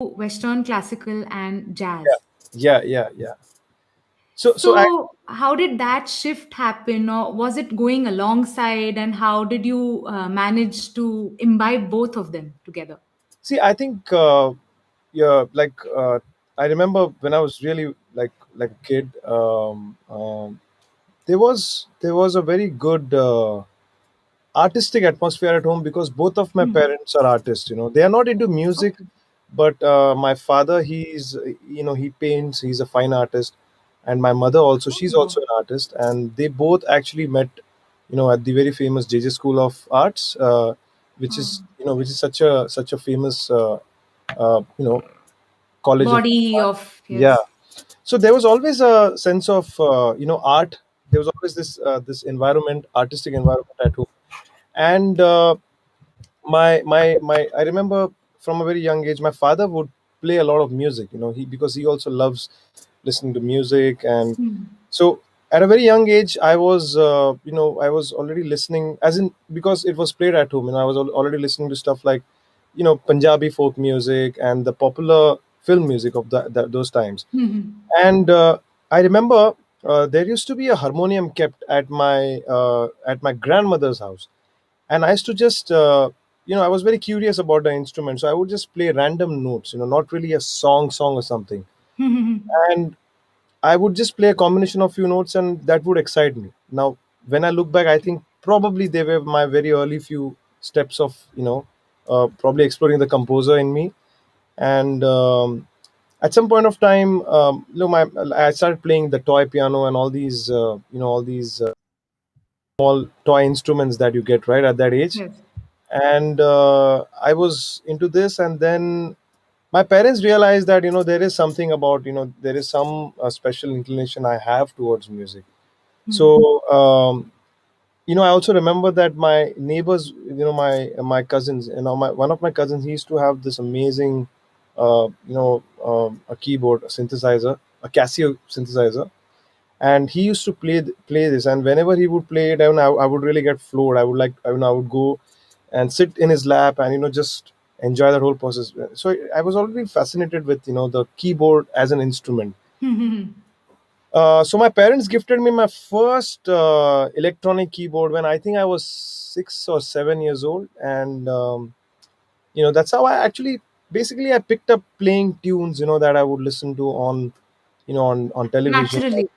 Western classical and Yeah, jazz. yeah, yeah, yeah. So So, how did that shift happen, or was it going alongside, and how did you manage to imbibe both of them together? see, I think, yeah, like, I remember when I was really like a kid. There was a very good artistic atmosphere at home because both of my Mhm. parents are artists. They are not into music, Okay. but my father, he paints. He's a fine artist, and my mother also. She's Oh. also an artist, and they both actually met, at the very famous JJ School of Arts, Oh. which is such a famous, college of Body art. of, Yeah. yes. So there was always a sense of, art. There was always this environment, artistic environment at home, and my I remember from a very young age, my father would play a lot of music. Because he also loves listening to music, and Hmm. so at a very young age, I was already listening, as in, because it was played at home, and I was already listening to stuff like, Punjabi folk music and the popular film music of those times. Mhm. And I remember there used to be a harmonium kept at my grandmother's house, and I used to just, I was very curious about the instrument, so I would just play random notes, not really a song or something, and I would just play a combination of few notes, and that would excite me. Now, when I look back, I think probably they were my very early few steps of, probably exploring the composer in me. And at some point of time, I started playing the toy piano and all these small toy instruments that you get right at that age. Yes. And I was into this, and then my parents realized that, there is something about, there is some special inclination I have towards music. So, Mhm. I also remember that my neighbors, my cousins, my one of my cousins, he used to have this amazing, a keyboard, a synthesizer, a Casio synthesizer, and he used to play this. And whenever he would play it, I would really get floored. I would go and sit in his lap, and just enjoy that whole process. So I was already fascinated with, the keyboard as an instrument. So my parents gifted me my first electronic keyboard when I think I was 6 or 7 years old, and that's how I actually, basically, I picked up playing tunes, that I would listen to on television. Naturally,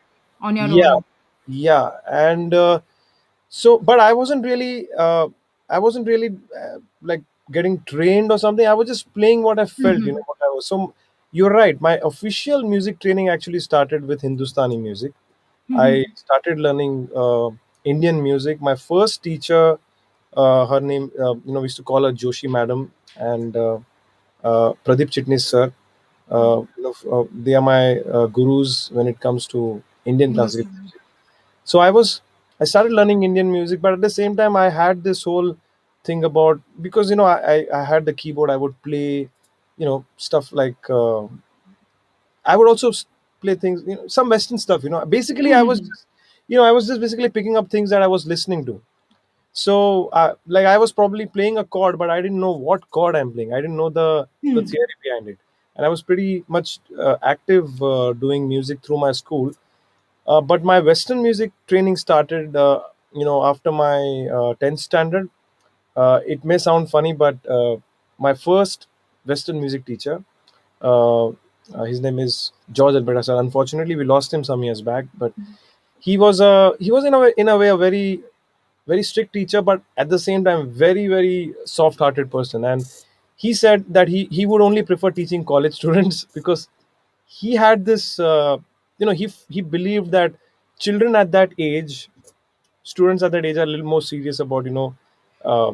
on your Yeah, own. yeah, and so, but I wasn't really like getting trained or something. I was just playing what I felt, Mhm. what I was. So you're right. My official music training actually started with Hindustani music. I Mhm. started learning Indian music. My first teacher, her name, we used to call her Joshi Madam, and Pradeep Chitnis sir. They are my gurus when it comes to Indian classical Hindustani. music. So I started learning Indian music, but at the same time, I had this whole thing about, because I had the keyboard. I would play, stuff like, I would also play things, some Western stuff. Basically, Mhm. I was just basically picking up things that I was listening to. So, like, I was probably playing a chord, but I didn't know what chord I'm playing. I didn't know the Hmm. theory behind it, and I was pretty much active doing music through my school. But my Western music training started, after my 10th standard. It may sound funny, but my first Western music teacher, uh, his name is George Alberta sir. Unfortunately, we lost him some years back, but he was in a way a very strict teacher, but at the same time very very soft-hearted person. And he said that he would only prefer teaching college students because he had this, he believed that children at that age, students at that age, are a little more serious about, uh,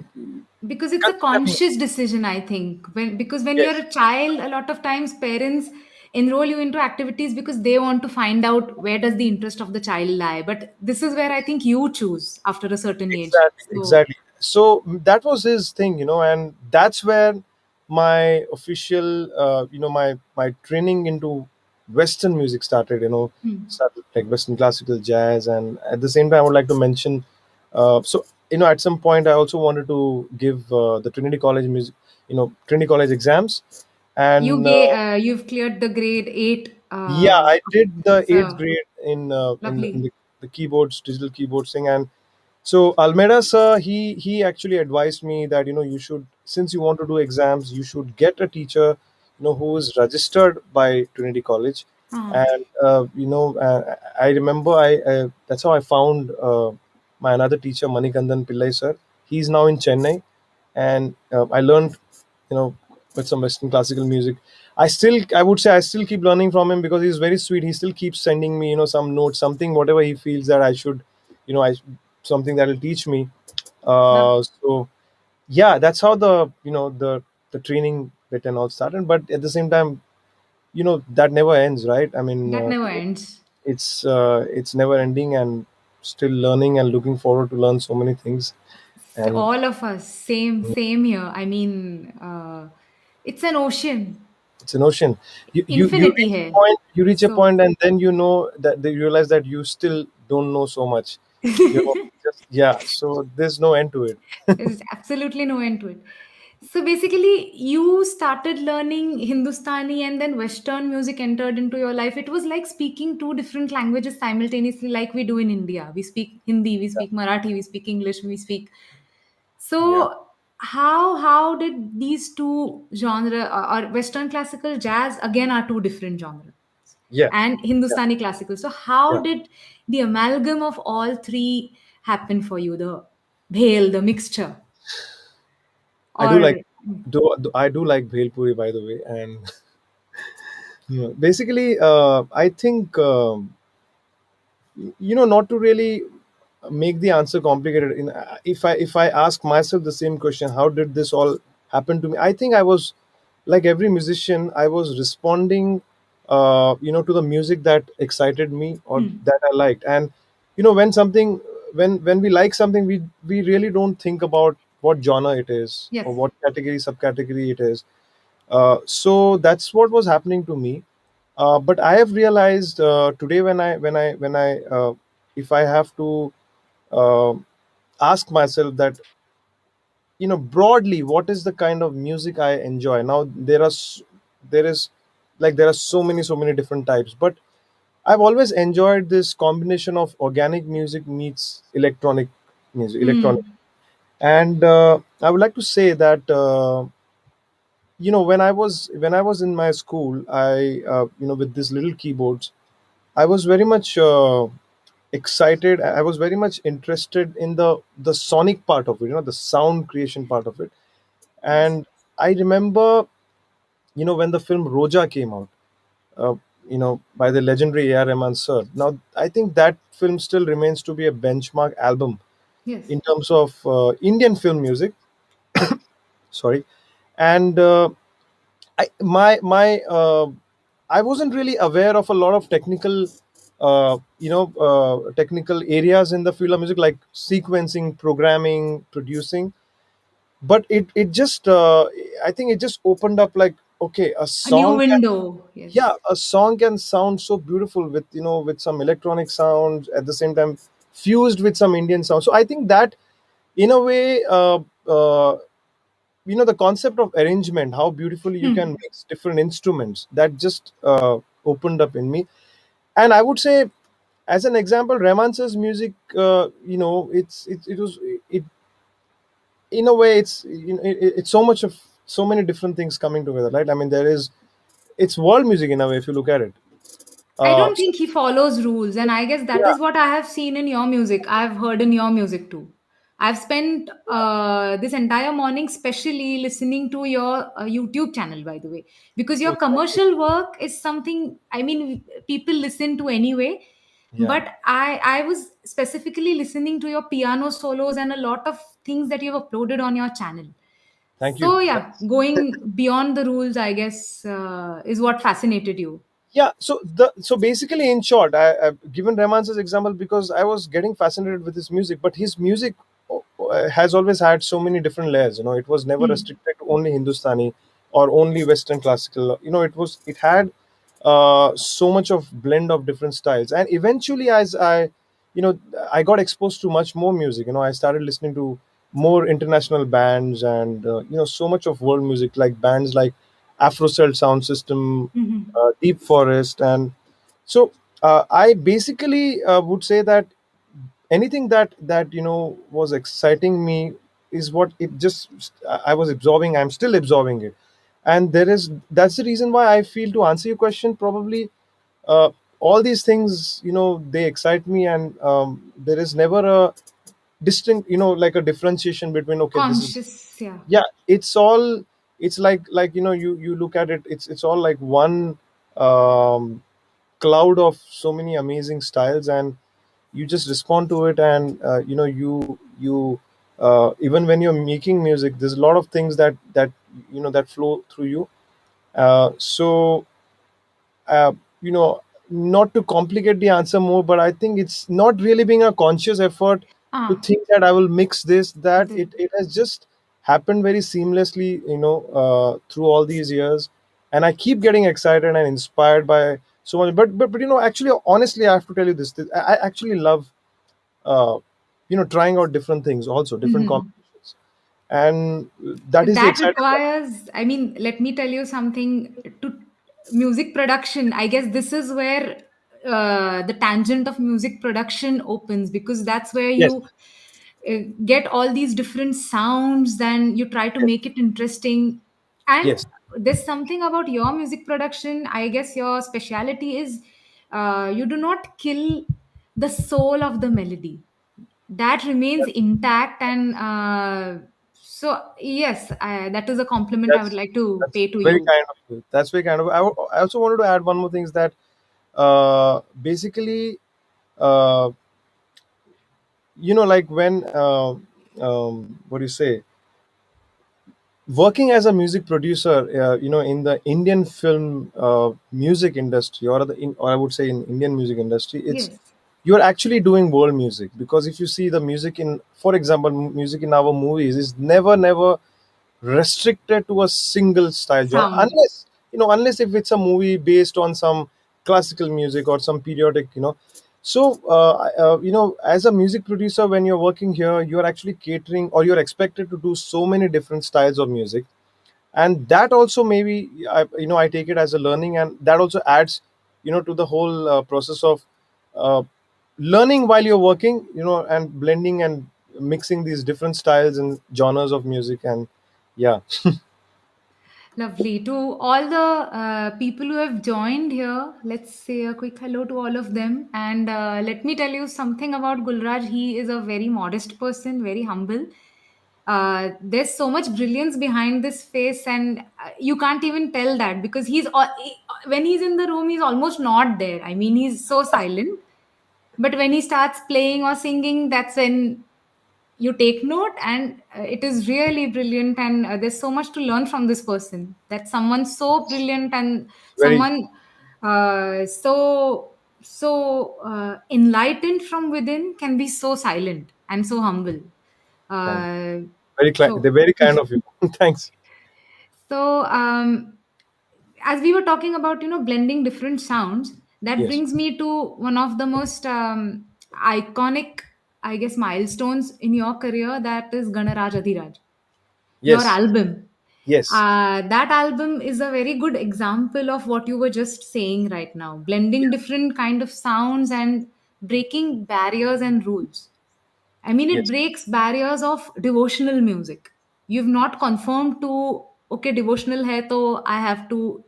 Because it's a considering. conscious decision, I think. Because when you're Yes, a child, a lot of times parents enroll you into activities because they want to find out where does the interest of the child lie. But this is where I think you choose after a certain age. exactly, So. exactly. So that was his thing, and that's where my official, my training into Western music started. Hmm. Started like Western classical jazz, and at the same time, I would like to mention. So, at some point, I also wanted to give the Trinity College exams, You And you've cleared the grade 8. yeah, I did the eighth So grade in lovely. the keyboards, digital keyboard thing. And so Almeida sir, he actually advised me that, you should, since you want to do exams, you should get a teacher, who is registered by Trinity College. Uh, And I remember, I that's how I found my another teacher, Manikandan Pillai sir. He's now in Chennai, and I learned, you know, with some Western classical music. I would say I still keep learning from him because he's very sweet. He still keeps sending me, some notes, something, whatever he feels that I should, I something that will teach me. love So yeah, that's how the training bit and all started. But at the same time, that never ends, right? I mean, that never ends. it's never ending, and still learning and looking forward to learn so many things. And All of us, same here. I mean, it's an ocean, it's an ocean. You infinity reach a here. point, So and then you know that you realize that you still don't know so much. Just, yeah. So there's no end to it. there's absolutely no end to it. So basically, you started learning Hindustani and then Western music entered into your life. It was like speaking two different languages simultaneously, like we do in India. We speak Hindi, we speak Marathi, we speak English, we speak. Yeah. So how did these two genre or Western classical jazz again are two different genres Yeah. and Yeah. Hindustani classical. So Yeah. how did the amalgam of all three happen for you? The bhel, the mixture, I do or like I do like Bhelpuri, by the way. And basically, I think, not to really make the answer complicated. If I ask myself the same question, how did this all happen to me? I think I was like every musician. I was responding, to the music that excited me or hmm, that I liked. And when something, when we like something, we really don't think about what genre it is yes. or what category, subcategory it is. So that's what was happening to me. But I have realized today, if I have to uh, ask myself that, broadly, what is the kind of music I enjoy. Now there is, like, there are so many different types, but I've always enjoyed this combination of organic music meets electronic music, electronic. Hmm. And I would like to say that, when I was in my school, I with these little keyboards, I was very much excited. I was very much interested in the sonic part of it, the sound creation part of it. Yes. And I remember, when the film Roja came out, uh, by the legendary A.R. Rahman sir. Now, I think that film still remains to be a benchmark album Yes. in terms of Indian film music. Sorry. And my I wasn't really aware of a lot of technical areas in the field of music, like sequencing, programming, producing. But it just I think it just opened up, like, okay, A new window. yeah, Yes. a song can sound so beautiful with, with some electronic sounds at the same time, fused with some Indian sound. So I think that, in a way, the concept of arrangement, how beautifully you can Hmm. mix different instruments, that just opened up in me. And I would say, as an example, Rahman's music, it was, it in a way, it's so much of so many different things coming together, right? I mean, it's world music in a way, if you look at it. I don't So think he follows rules, and I guess that yeah, is what I have seen in your music. I've heard in your music too. I've spent this entire morning specially listening to your YouTube channel, by the way, because your oh, thank you. commercial work is something, I mean, people listen to anyway. Yeah, But I was specifically listening to your piano solos and a lot of things that you've uploaded on your channel. thank you. So yeah, going beyond the rules, I guess, is what fascinated you. Yeah, so basically, in short, I've given Rahman's example because I was getting fascinated with his music. But his music has always had so many different layers. It was never Hmm. restricted to only Hindustani or only Western classical. It had so much of blend of different styles. And eventually, as you know I got exposed to much more music. I started listening to more international bands, and so much of world music, like bands like Afro sound system, Mhm. deep forest. And so I basically would say that anything that was exciting me is what it just I was absorbing. I'm still absorbing it. And that's the reason why I feel, to answer your question, probably uh, all these things, they excite me. And there is never a distinct, like a differentiation between, okay, this is, Conscious, yeah. yeah, it's all, it's like, you look at it, it's all like one um, cloud of so many amazing styles. And you just respond to it. And you even when you're making music, there's a lot of things that flow through you. So uh, you know not to complicate the answer more, but I think it's not really being a conscious effort to Ah, think that I will mix this, that the, it has just happened very seamlessly, through all these years. And I keep getting excited and inspired by so much. But actually, honestly, I have to tell you this, I actually love uh, trying out different things, also different mhm. combinations. And that is the That exciting part. requires, I mean, let me tell you something. To music production, I guess this is where the tangent of music production opens, because that's where Yes, you get all these different sounds, then you try to yes, make it interesting. And yes. there's something about your music production, I guess your speciality is you do not kill the soul of the melody, that remains intact. And so yes, that is a compliment I would That's like to that's pay to very you. kind of you. That's very kind of. I also wanted to add one more thing, is that basically, uh, like when what do you say, working as a music producer, in the Indian film music industry, or I would say in Indian music industry, it's, Yes, you're actually doing world music. Because if you see the music in, for example, music in our movies is never restricted to a single style genre, sound. unless if it's a movie based on some classical music or some periodic, so as a music producer, when you're working here, you're actually catering, or you're expected to do so many different styles of music. And that also, maybe I take it as a learning, and that also adds to the whole process of uh, learning while you're working, and blending and mixing these different styles and genres of music. And yeah. Lovely. To all the people who have joined here, let's say a quick hello to all of them. And let me tell you something about Gulraj. He is a very modest person, very humble. There's so much brilliance behind this face, and you can't even tell that, because when he's in the room, he's almost not there. I mean, he's so silent. But when he starts playing or singing, that's when you take note. And it is really brilliant. And there's so much to learn from this person, that someone so brilliant and Very, someone enlightened from within can be so silent and so humble. thank uh, they're so very kind of you. Thanks. so as we were talking about, blending different sounds, that Yes, brings me to one of the most iconic, I guess, milestones in your career, that is Ganaraj Adhiraj, your yes, album. yes, That album is a very good example of what you were just saying right now, blending different kind of sounds and breaking barriers and rules. I mean, it yes. breaks barriers of devotional music. You've not conformed to, okay, devotional hai, to I have to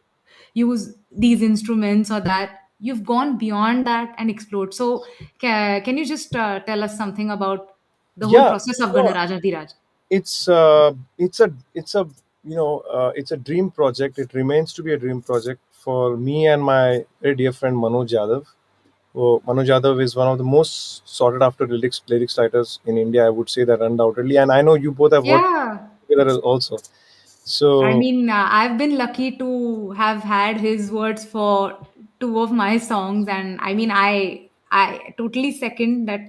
use these instruments or that. You've gone beyond that and explored. So, can you just tell us something about the whole Yeah, process of no, Ganaraj Adhiraj? it's a dream project. It remains to be a dream project for me and my very dear friend Manoj Yadav. Manoj Yadav is one of the most sought after lyrics writers in India. I would say that undoubtedly, and I know you both have worked Yeah. together also. I So mean, I've been lucky to have had his words for two of my songs, and I mean, I totally second that.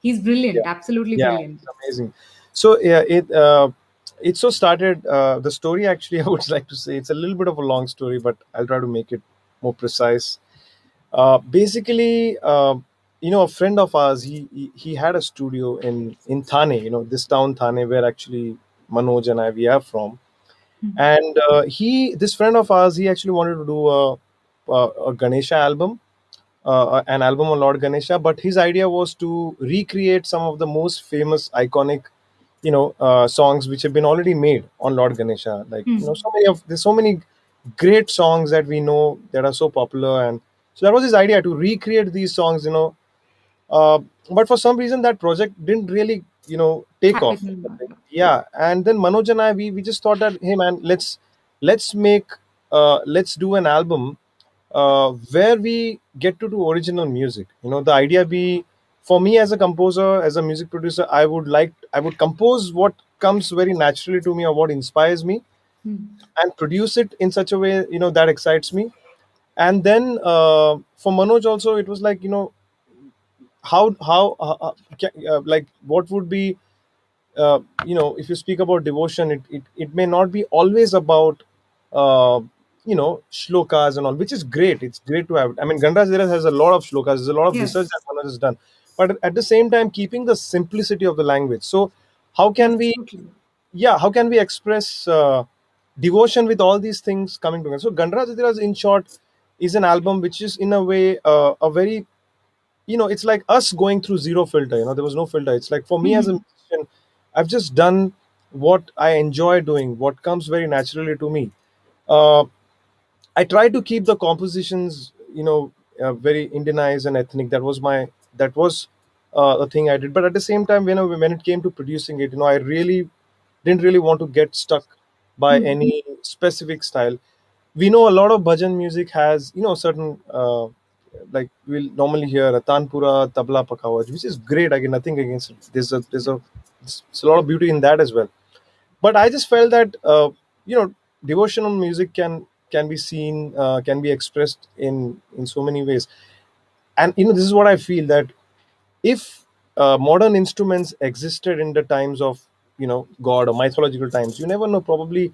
He's yeah, brilliant, absolutely yeah, brilliant. it's amazing. So yeah, it so started. The story, actually, I would like to say, it's a little bit of a long story, but I'll try to make it more precise. Basically, a friend of ours, he had a studio in Thane, this town Thane, where actually Manoj and I we are from. And this friend of ours, he actually wanted to do a Ganesha album, an album on Lord Ganesha, but his idea was to recreate some of the most famous, iconic, songs which have been already made on Lord Ganesha. Like, Hmm. there's so many great songs that we know that are so popular, and so that was his idea to recreate these songs. Uh, but for some reason, that project didn't really, take off. Happen. Yeah, and then Manoj and I, we just thought that, hey man, let's make let's do an album where we get to do original music. The idea be, for me as a composer, as a music producer, I would compose what comes very naturally to me or what inspires me, Hmm. and produce it in such a way, that excites me. And then for Manoj also, it was like, like, what would be, if you speak about devotion, it may not be always about uh, shlokas and all, which is great. It's great to have it. I mean, Gandhara has a lot of shlokas. There's a lot of research that Yes. Manoj has done, but at the same time, keeping the simplicity of the language. So, how can Yes. we, Totally. yeah, how can we express devotion with all these things coming together? So, Gandhara, in short, is an album which is in a way a very, it's like us going through zero filter. There was no filter. It's like, for me as a Hmm. musician, I've just done what I enjoy doing, what comes very naturally to me. uh, I try to keep the compositions, very Indianized and ethnic. That was a thing I did. But at the same time, when it came to producing it, I really didn't really want to get stuck by Hmm. any specific style. We know a lot of bhajan music has, certain, like, we'll normally hear a tanpura tabla pakawaj, which is great. Again, nothing against it. There's a lot of beauty in that as well. But I just felt that, devotional music can be seen, can be expressed in so many ways. And this is what I feel, that if modern instruments existed in the times of, god or mythological times, you never know, probably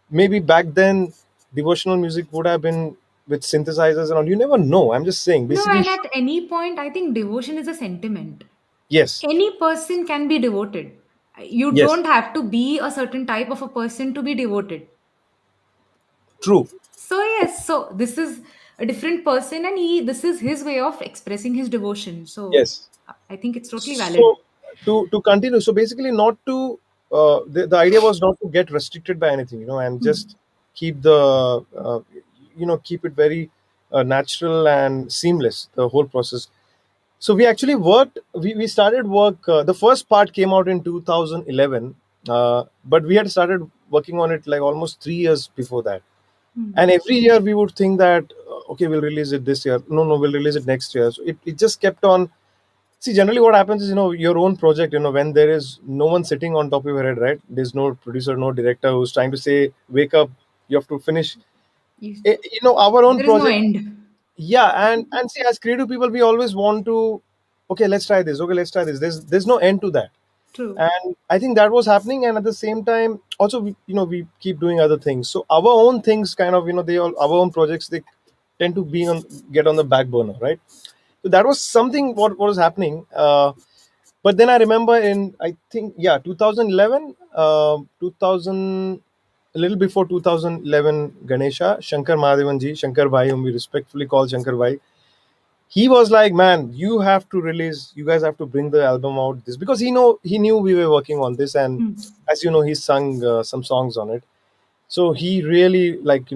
maybe back then devotional music would have been with synthesizers and all. You never know. I'm just saying, No, basically. and at any point, I think devotion is a sentiment. Yes. Any person can be devoted. You Yes. don't have to be a certain type of a person to be devoted. True. So yes, so this is a different person, and he this is his way of expressing his devotion. So Yes. I think it's totally valid. So, to continue, so basically, not to the idea was not to get restricted by anything, and Hmm. just keep the keep it very natural and seamless, the whole process. So we actually worked. We started work. The first part came out in 2011, but we had started working on it like almost 3 years before that. Hmm. And every year we would think that, okay, we'll release it this year. No, no, we'll release it next year. So it just kept on. See, generally what happens is, your own project, when there is no one sitting on top of your head, right? There's no producer, no director who's trying to say, wake up, you have to finish. You, Our own there is no project. end. Yeah, and see, as creative people, we always want to, okay, let's try this. Okay, let's try this. There's no end to that. True. And I think that was happening. And at the same time, also, we keep doing other things. So our own things kind of, they all, our own projects, they tend to get on the back burner, right? So that was something what was happening. But then I remember in, I think, yeah, 2011, 2000, a little before 2011, Ganesha, Shankar Mahadevan ji, Shankar Bhai, whom we respectfully call Shankar Bhai, he was like, man, you have to release, you guys have to bring the album out, this, because he knew we were working on this. And Hmm. as you know, he sung some songs on it. So he really, like,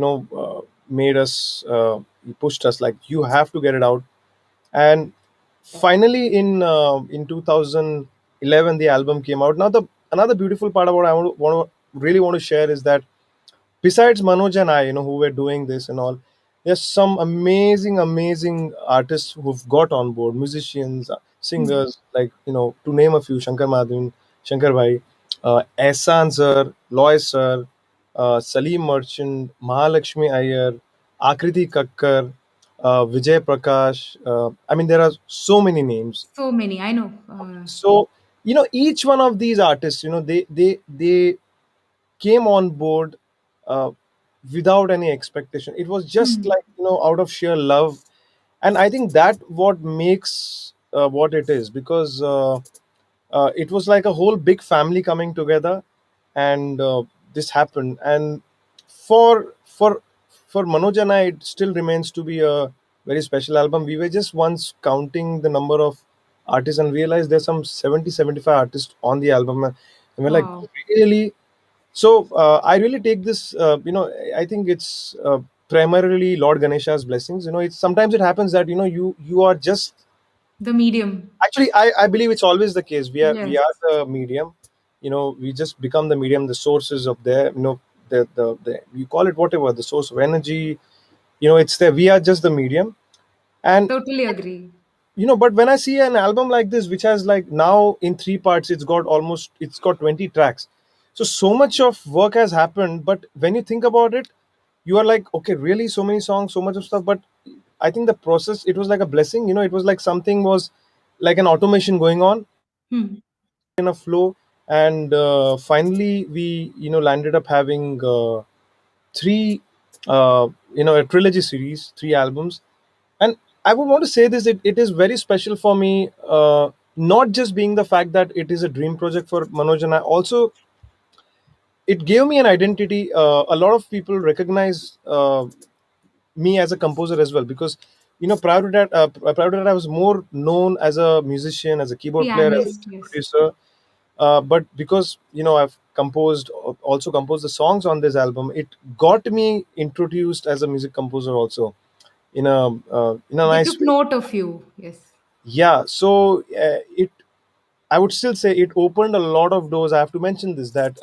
made us, he pushed us, like, you have to get it out. And finally, in 2011, the album came out. Now, the another beautiful part about really want to share is that, besides Manoj and I, who were doing this and all, there's some amazing, amazing artists who've got on board, musicians, Hmm. singers, like, to name a few: Shankar Madhavan, Shankar Bhai, Ehsan sir, Loy sir, Salim Merchant, Mahalakshmi Iyer, Akriti Kakkar, Vijay Prakash. I mean, there are so many names. So many, I know. So, each one of these artists, they came on board uh, without any expectation. It was just Hmm. like, out of sheer love. And I think that what makes what it is, because it was like a whole big family coming together. And this happened. And for for for Manoj and I, it still remains to be a very special album. We were just once counting the number of artists and realized there's some 70-75 artists on the album, and we're like, Wow. really? So I really take this, I think it's primarily Lord Ganesha's blessings. It's sometimes it happens that you are just The medium. actually, I believe it's always the case. We are Yes. the medium. We just become the medium, the sources of the you call it whatever, the source of energy. It's there. We are just the medium. And Totally agree. but when I see an album like this, which has like now in three parts, it's got 20 tracks. So much of work has happened, but when you think about it, you are like, okay, really, so many songs, so much of stuff. But I think the process, it was like a blessing. It was like something was like an automation going on Hmm. in a flow. And finally we landed up having three a trilogy series, three albums. And I would want to say this, it is very special for me, not just being the fact that it is a dream project for Manoj and I. Also, it gave me an identity. A lot of people recognize me as a composer as well, because prior to that I was more known as a musician, as a keyboard player, as a Pianist, yes. producer. But because I've also composed the songs on this album, it got me introduced as a music composer also, in a They nice took way. note of you. Yes. Yeah. So it I would still say it opened a lot of doors. I have to mention this, that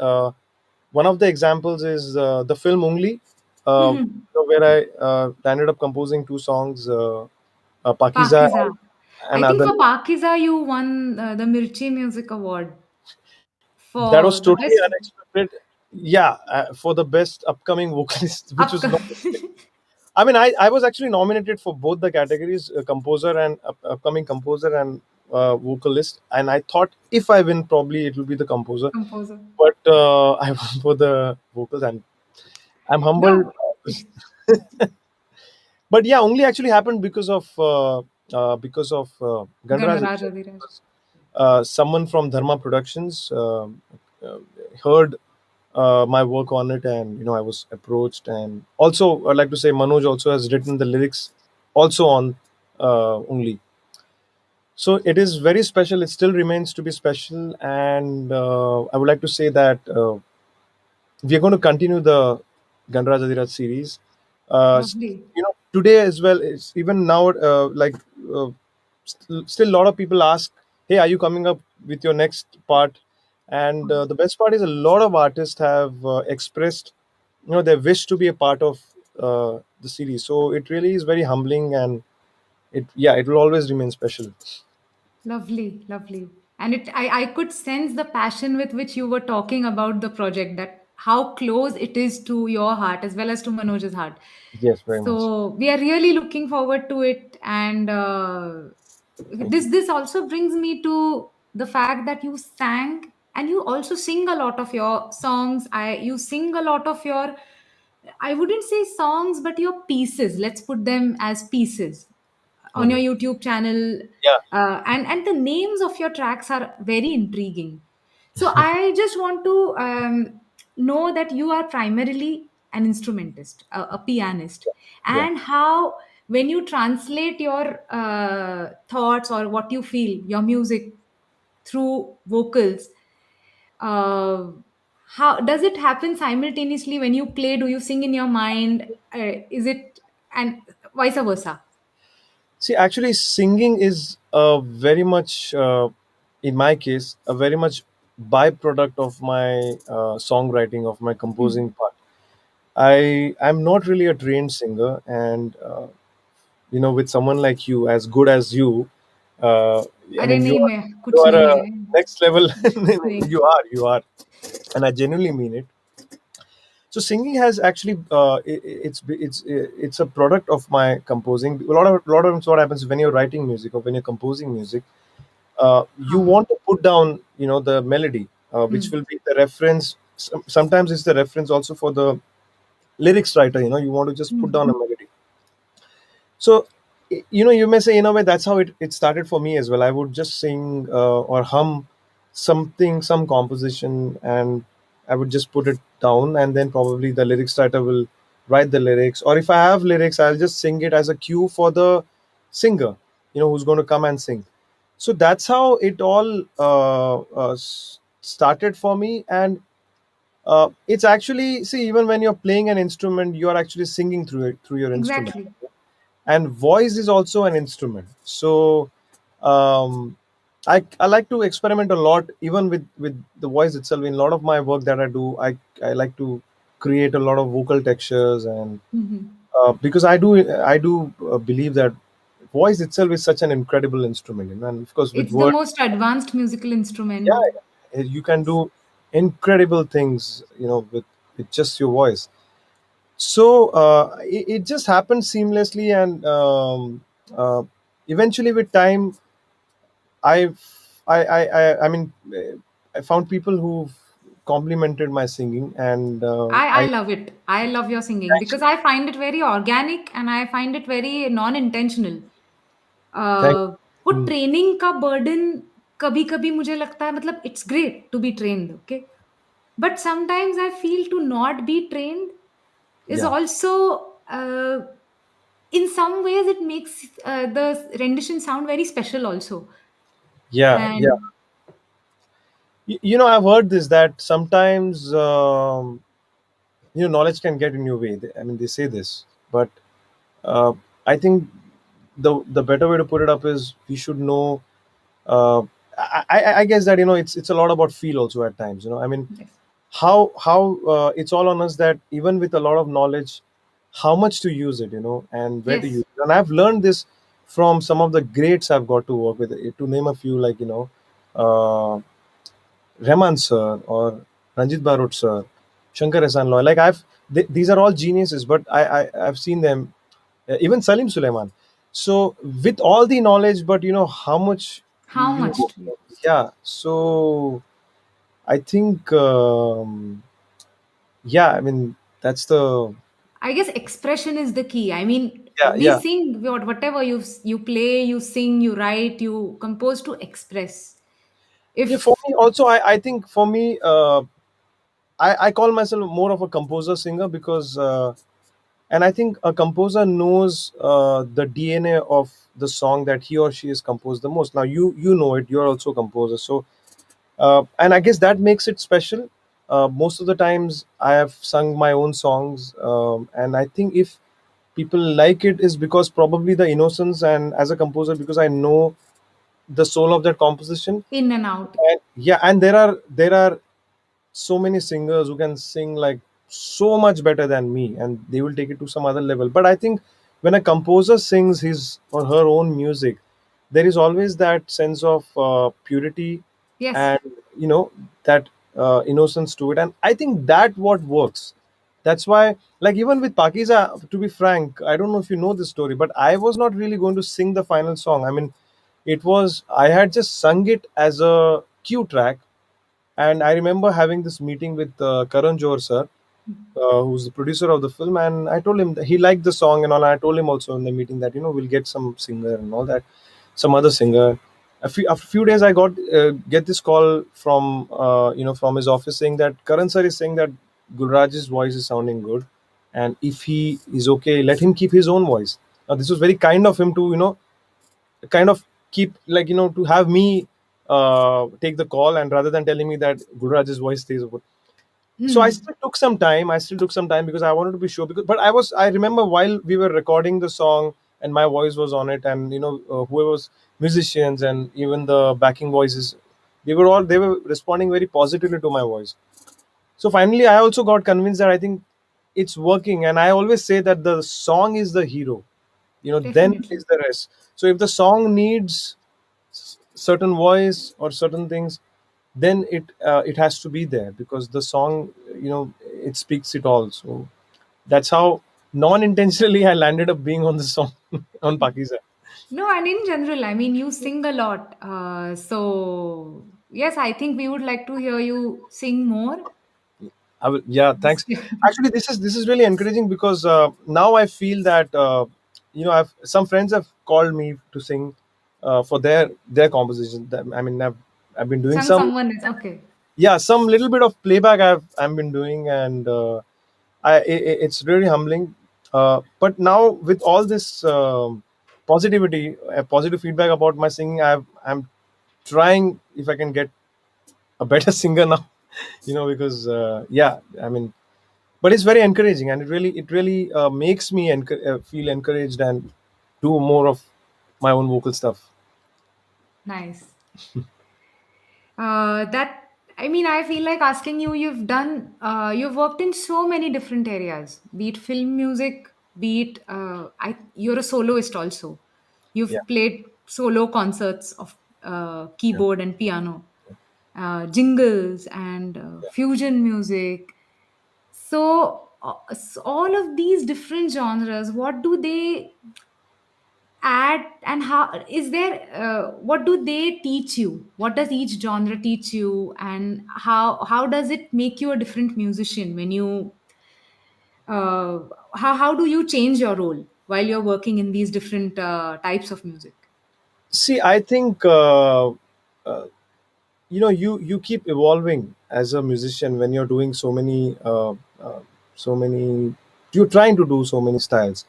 one of the examples is the film Ungli, where I ended up composing two songs, Pakiza Pakiza. and I think other. for Pakiza, you won the Mirchi Music Award That was for the totally best unexpected. Yeah, for the best upcoming vocalist, which was not. upcoming. I mean, I was actually nominated for both the categories, composer and upcoming composer and vocalist. And I thought if I win, probably it will be the composer. Composer. But I won for the vocals, and I'm humbled. No, it's But yeah, only actually happened because of Ganraj Ganraj himself. Adhiraj. Someone from Dharma Productions uh, heard my work on it, and I was approached. And also, I'd like to say Manoj also has written the lyrics also on only. So it is very special. It still remains to be special, and I would like to say that we are going to continue the Ganraj Adhiraj series. Lovely. Today as well. It's even now, uh, still a lot of people ask, "Hey, are you coming up with your next part?" And the best part is a lot of artists have expressed, their wish to be a part of the series. So it really is very humbling, and it will always remain special. Lovely, lovely. And I could sense the passion with which you were talking about the project, that how close it is to your heart as well as to Manoj's heart. Yes, very much. So we are really looking forward to it. And Thank you. this also brings me to the fact that you sang and you also sing a lot of your songs. You sing a lot of your, I wouldn't say songs, but your pieces. Let's put them as pieces on your Mhm. YouTube channel, Yeah. and the names of your tracks are very intriguing. So I just want to know that you are primarily an instrumentist, a pianist, Yeah. and how when you translate your thoughts or what you feel, your music through vocals, uh, how does it happen simultaneously when you play? Do you sing in your mind? Is it, and vice versa? See, actually, singing is very much, in my case, a very much byproduct of my songwriting, of my composing part. I'm not really a trained singer, and with someone like you, as good as you, uh, I अरे mean, नहीं you are मैं you कुछ are नहीं a है next level. नहीं. You are, and I genuinely mean it. So singing has actually, it's a product of my composing. A lot of times what happens when you're writing music or when you're composing music, you हाँ. want to put down the melody, which Hmm. will be the reference. Sometimes it's the reference also for the lyrics writer. You want to just put Hmm. down a melody. So you may say, in a way, that's how it started for me as well. I would just sing or hum something, some composition, and I would just put it down, and then probably the lyrics writer will write the lyrics. Or if I have lyrics, I'll just sing it as a cue for the singer, who's going to come and sing. So that's how it all started for me. And it's actually, see, even when you're playing an instrument, you're actually singing through it, through your instrument. Exactly. And voice is also an instrument. So um, I like to experiment a lot, even with the voice itself. In a lot of my work that I do, I like to create a lot of vocal textures. And Mhm. because I do believe that voice itself is such an incredible instrument, and of course with It's the words, most advanced musical yeah, instrument. you can do incredible things, with just your voice. So it just happened seamlessly. And uh, eventually with time, I've I mean, I found people who've complimented my singing. And I I love it. I love your singing thanks, because I find it very organic and I find it very non-intentional. thank वो hmm, training का burden कभी कभी मुझे लगता है मतलब it's great to be trained okay but sometimes I feel to not be trained is yeah, also in some ways it makes the rendition sound very special also. yeah, yeah. And I've heard this, that sometimes knowledge can get in your way. I mean, they say this, but uh, I think the better way to put it up is we should know. Uh, I guess that it's a lot about feel also at times. I mean, yes, how it's all on us, that even with a lot of knowledge, how much to use it, and where to use yes, it. And I've learned this from some of the greats I've got to work with. To name a few, like uh, Rahman sir, or Ranjit Barot sir, Shankar Ehsan Loy. Like these are all geniuses, but I've seen them. Even Salim Suleiman. So with all the knowledge, but how much how you, much to use. yeah. So I think, yeah. I mean, that's the, I guess expression is the key. I mean, yeah, we yeah. sing whatever you play, you sing, you write, you compose to express. Yeah, for If me also, I think for me, I call myself more of a composer singer, because and I think a composer knows the DNA of the song that he or she has composed the most. Now you know it. You're also a composer, so and I guess that makes it special. Most of the times, I have sung my own songs, and I think if people like it, is because probably the innocence, and as a composer, because I know the soul of that composition. in and out. And yeah, and there are so many singers who can sing like so much better than me, and they will take it to some other level. But I think when a composer sings his or her own music, there is always that sense of purity, Yes. and that innocence to it. And I think that what works. That's why, like, even with Pakiza, to be frank, I don't know if you know this story, but I was not really going to sing the final song. I mean, I had just sung it as a cue track. And I remember having this meeting with Karan Johar sir, who's the producer of the film, and I told him that he liked the song and all. And I told him also in the meeting that we'll get some singer and all that, some other singer. After a few days, I get this call from from his office, saying that Karan sir is saying that Gulraj's voice is sounding good, and if he is okay, let him keep his own voice. Now this was very kind of him to kind of keep, like, to have me take the call, and rather than telling me that Gulraj's voice stays over. So I Hmm. still took some time. I still took some time because I wanted to be sure. But I remember while we were recording the song and my voice was on it, and whoever was musicians and even the backing voices, they were responding very positively to my voice. So finally, I also got convinced that I think it's working. And I always say that the song is the hero. Then Definitely. is the rest. So if the song needs certain voice or certain things, then it has to be there, because the song, it speaks it all. So that's how non-intentionally I landed up being on the song on Pakistan. No, and in general, I mean, you sing a lot. So, yes, I think we would like to hear you sing more. I will, yeah, thanks. Actually, this is really encouraging, because now I feel that I've some friends have called me to sing for their composition. I mean, I've been doing Sung some. someone is okay. Yeah, some little bit of playback I've been doing, and it's really humbling. But now with all this positivity, positive feedback about my singing, I'm trying if I can get a better singer now. Because yeah, I mean, but it's very encouraging, and it really makes me feel encouraged and do more of my own vocal stuff. Nice. That I mean, I feel like asking you. You've worked in so many different areas, be it film music, be it you're a soloist also. Yeah, You've played solo concerts of yeah, keyboard and piano, jingles and yeah. fusion music. So all of these different genres, what do they add, and how is there what do they teach you, what does each genre teach you, and how does it make you a different musician when you uh, how do you change your role while you're working in these different types of music? See, I think you keep evolving as a musician when you're doing so many you're trying to do so many styles,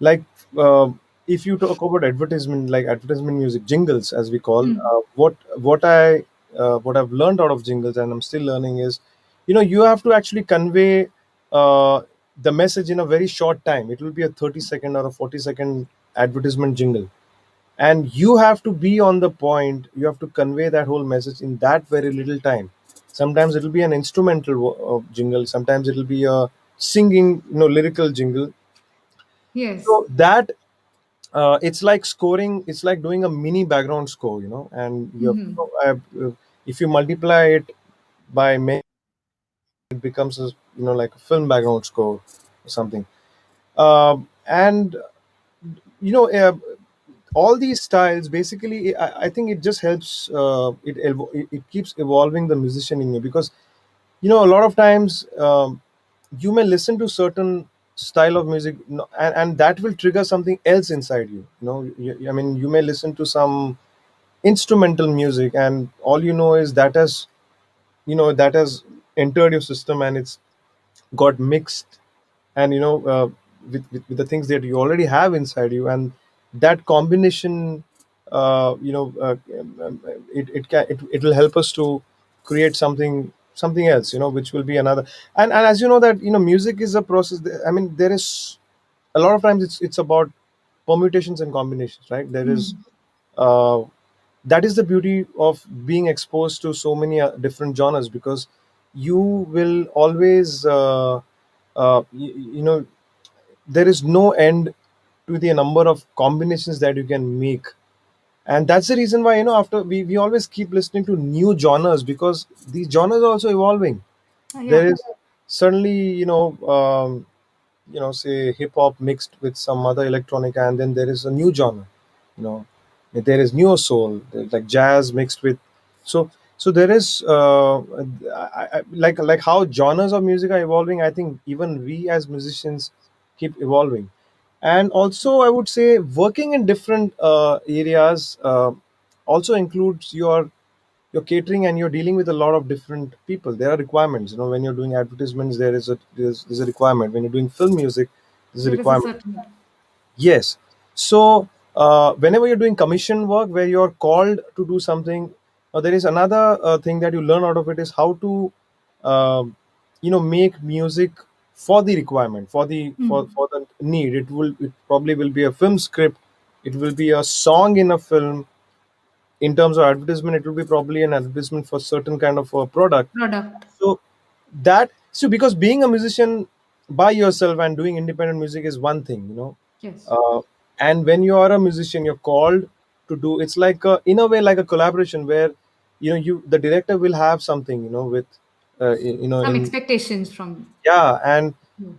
like uh, if you talk about advertisement, like advertisement music jingles as we call, Hmm. what I've learned out of jingles, and I'm still learning, is you have to actually convey uh, the message in a very short time. It will be a 30-second or a 40-second advertisement jingle, and you have to be on the point. You have to convey that whole message in that very little time. Sometimes it'll be an instrumental jingle, sometimes it'll be a singing, lyrical jingle. Yes. So that it's like scoring, it's like doing a mini background score, and Hmm. if you multiply it by many, it becomes like a film background score or something. And you know uh, all these styles basically, I think it just helps, it keeps evolving the musician in you, because a lot of times you may listen to certain style of music, and that will trigger something else inside you. I mean, you may listen to some instrumental music, and all you know is that has entered your system, and it's got mixed, and with the things that you already have inside you, and that combination, it will help us to create something else, which will be another. And as you know that music is a process. I mean, there is a lot of times it's about permutations and combinations, right? There is Hmm. uh, that is the beauty of being exposed to so many different genres, because you will always there is no end to the number of combinations that you can make. And that's the reason why, after we always keep listening to new genres, because these genres are also evolving. Yeah. There is certainly, say hip hop mixed with some other electronic, and then there is a new genre. You know, there is neo soul, there's like jazz mixed with. So there is like how genres of music are evolving. I think even we as musicians keep evolving, and also I would say working in different areas also includes your catering, and you're dealing with a lot of different people. There are requirements. When you're doing advertisements, there's a requirement. When you're doing film music, there's a There is a requirement. certain. Yes. So whenever you're doing commission work where you're called to do something, there is another thing that you learn out of it, is how to make music for the requirement, for the Hmm. for the need. It probably will be a film script, it will be a song in a film. In terms of advertisement, it will be probably an advertisement for certain kind of a product. Product. So because being a musician by yourself and doing independent music is one thing, Yes. uh, and when you are a musician, you're called to do. It's like in a way like a collaboration where you the director will have something, with Some in expectations from yeah. And you.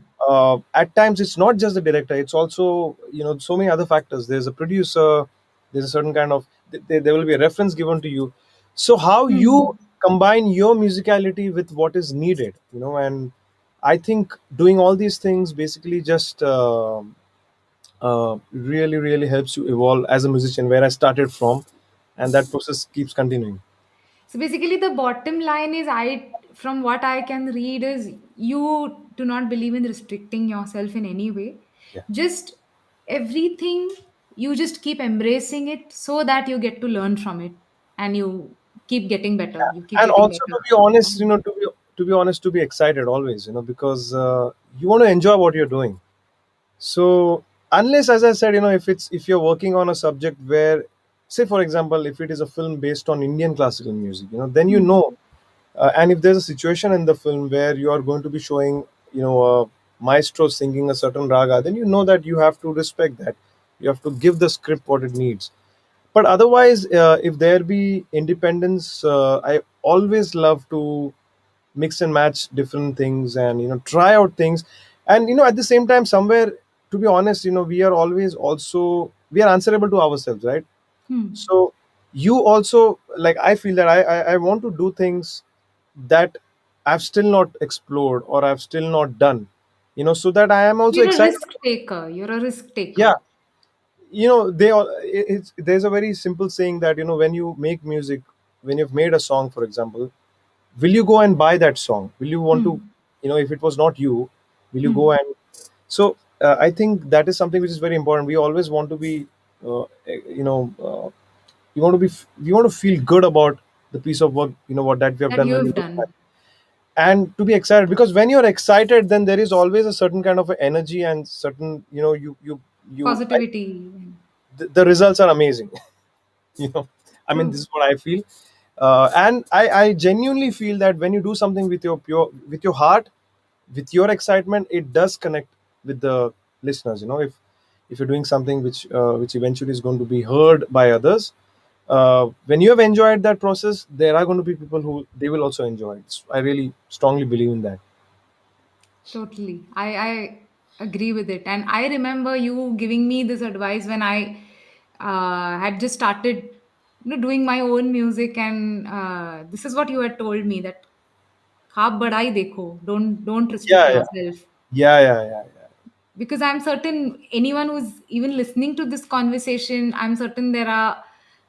at times it's not just the director, it's also so many other factors. There's a producer, there's a certain kind of there will be a reference given to you. So how you Hmm. combine your musicality with what is needed, and I think doing all these things basically just really really helps you evolve as a musician, where I started from, and that process keeps continuing. So basically, the bottom line is, from what I can read, is you do not believe in restricting yourself in any way. Yeah. Just everything, you just keep embracing it so that you get to learn from it, and you keep getting better. You keep And getting also, better. to be honest, to be honest, to be excited always, because you want to enjoy what you're doing. So unless, as I said, if you're working on a subject where, say for example, if it is a film based on Indian classical music, then Hmm. and if there's a situation in the film where you are going to be showing, a maestro singing a certain raga, then you know that you have to respect that. You have to give the script what it needs. But otherwise, if there be independence, I always love to mix and match different things, and try out things. And at the same time, somewhere, to be honest, we are always also, we are answerable to ourselves, right? Hmm. So you also, like, I feel that I want to do things that I've still not explored or I've still not done, so that I am also You're a excited. risk taker. You're a risk Yeah, taker. they all, there's a very simple saying that, when you make music, when you've made a song, for example, will you go and buy that song? Will you want to, Hmm. if it was not you, will you go Hmm. and, so I think that is something which is very important. We always want to be, we want to be, we want to feel good about the piece of work, what that we have That done you when we have look back, done. and to be excited, because when you're excited, then there is always a certain kind of energy, and certain, Positivity. the results are amazing. you know I mean, this True. is what I feel. And I genuinely feel that when you do something with your pure, with your heart, with your excitement, it does connect with the listeners. If you're doing something which eventually is going to be heard by others, when you have enjoyed that process, there are going to be people who they will also enjoy it. I really strongly believe in that. Totally. I agree with it. And I remember you giving me this advice when I had just started, doing my own music. And this is what you had told me, that "Khab badai dekho." Don't restrict Yeah, yeah, yourself. yeah, yeah, yeah, yeah. Because I'm certain anyone who's even listening to this conversation, I'm certain there are,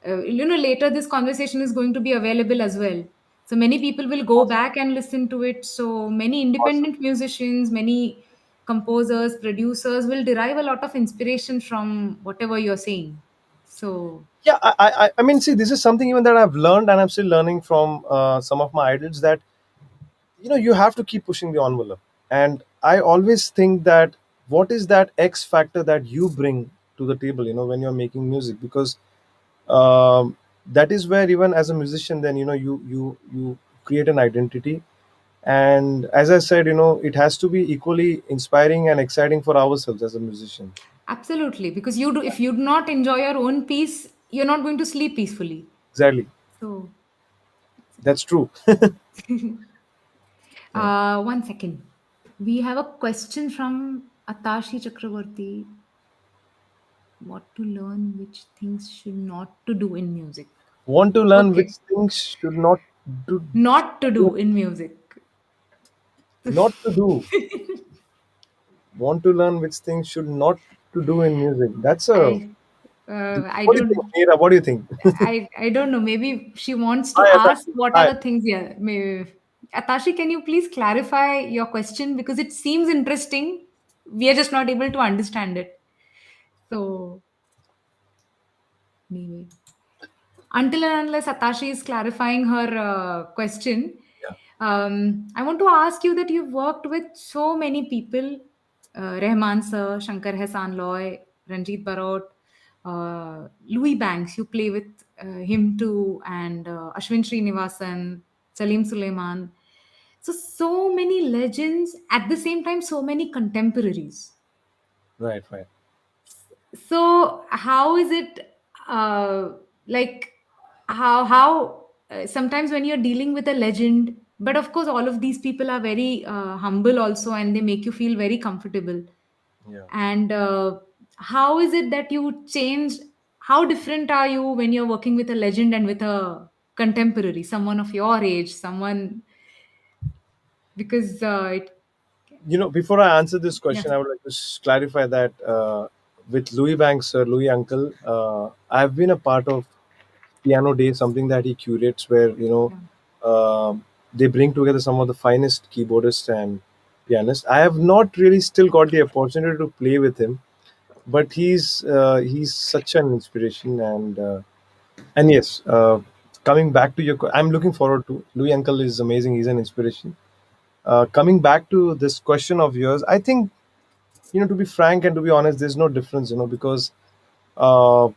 later this conversation is going to be available as well. So many people will go Awesome. back and listen to it. So many Awesome. independent musicians, many composers, producers will derive a lot of inspiration from whatever you're saying. So, Yeah, I mean, see, this is something even that I've learned, and I'm still learning from some of my idols, that you have to keep pushing the envelope. And I always think that, what is that X factor that you bring to the table, when you're making music? Because that is where, even as a musician, then you create an identity. And as I said, it has to be equally inspiring and exciting for ourselves as a musician. absolutely, because if you do not enjoy your own piece, you're not going to sleep peacefully. Exactly. So, That's true. Yeah. One second. We have a question from Atashi Chakravarti. What to learn, which things should not to do in music. Want to learn which Okay. things should not do, Not to do in music. not to do. Want to learn which things should not to do in music. That's a. I I What do you think, don't Meera? What do you think? I don't know. Maybe she wants to Hi, ask Atashi. what are Hi. the things. Yeah. Atashi, can you please clarify your question, because it seems interesting. We are just not able to understand it. So anyway. Until and unless Atashi is clarifying her question, Yeah. I want to ask you that you've worked with so many people, Rehman sir, Shankar Hassan Loy, Ranjit Barot, Louis Banks, you play with him too, and Ashwin Srinivasan, Salim Suleiman. So many legends, at the same time, so many contemporaries. Right. Right. So how is it, like, how sometimes when you're dealing with a legend, but of course all of these people are very humble also, and they make you feel very comfortable. Yeah. And how is it that you change, how different are you when you're working with a legend and with a contemporary, someone of your age, someone, because Before I answer this yeah. question, I would like to clarify that with Louis Banks, Louis Uncle, I've been a part of piano day, something that he curates, where Yeah. they bring together some of the finest keyboardists and pianists. I have not really still got the opportunity to play with him, but he's such an inspiration. And yes, coming back to I'm looking forward to Louis Uncle is amazing. He's an inspiration. Coming back to this question of yours, I think, to be frank and to be honest, there's no difference, because uh,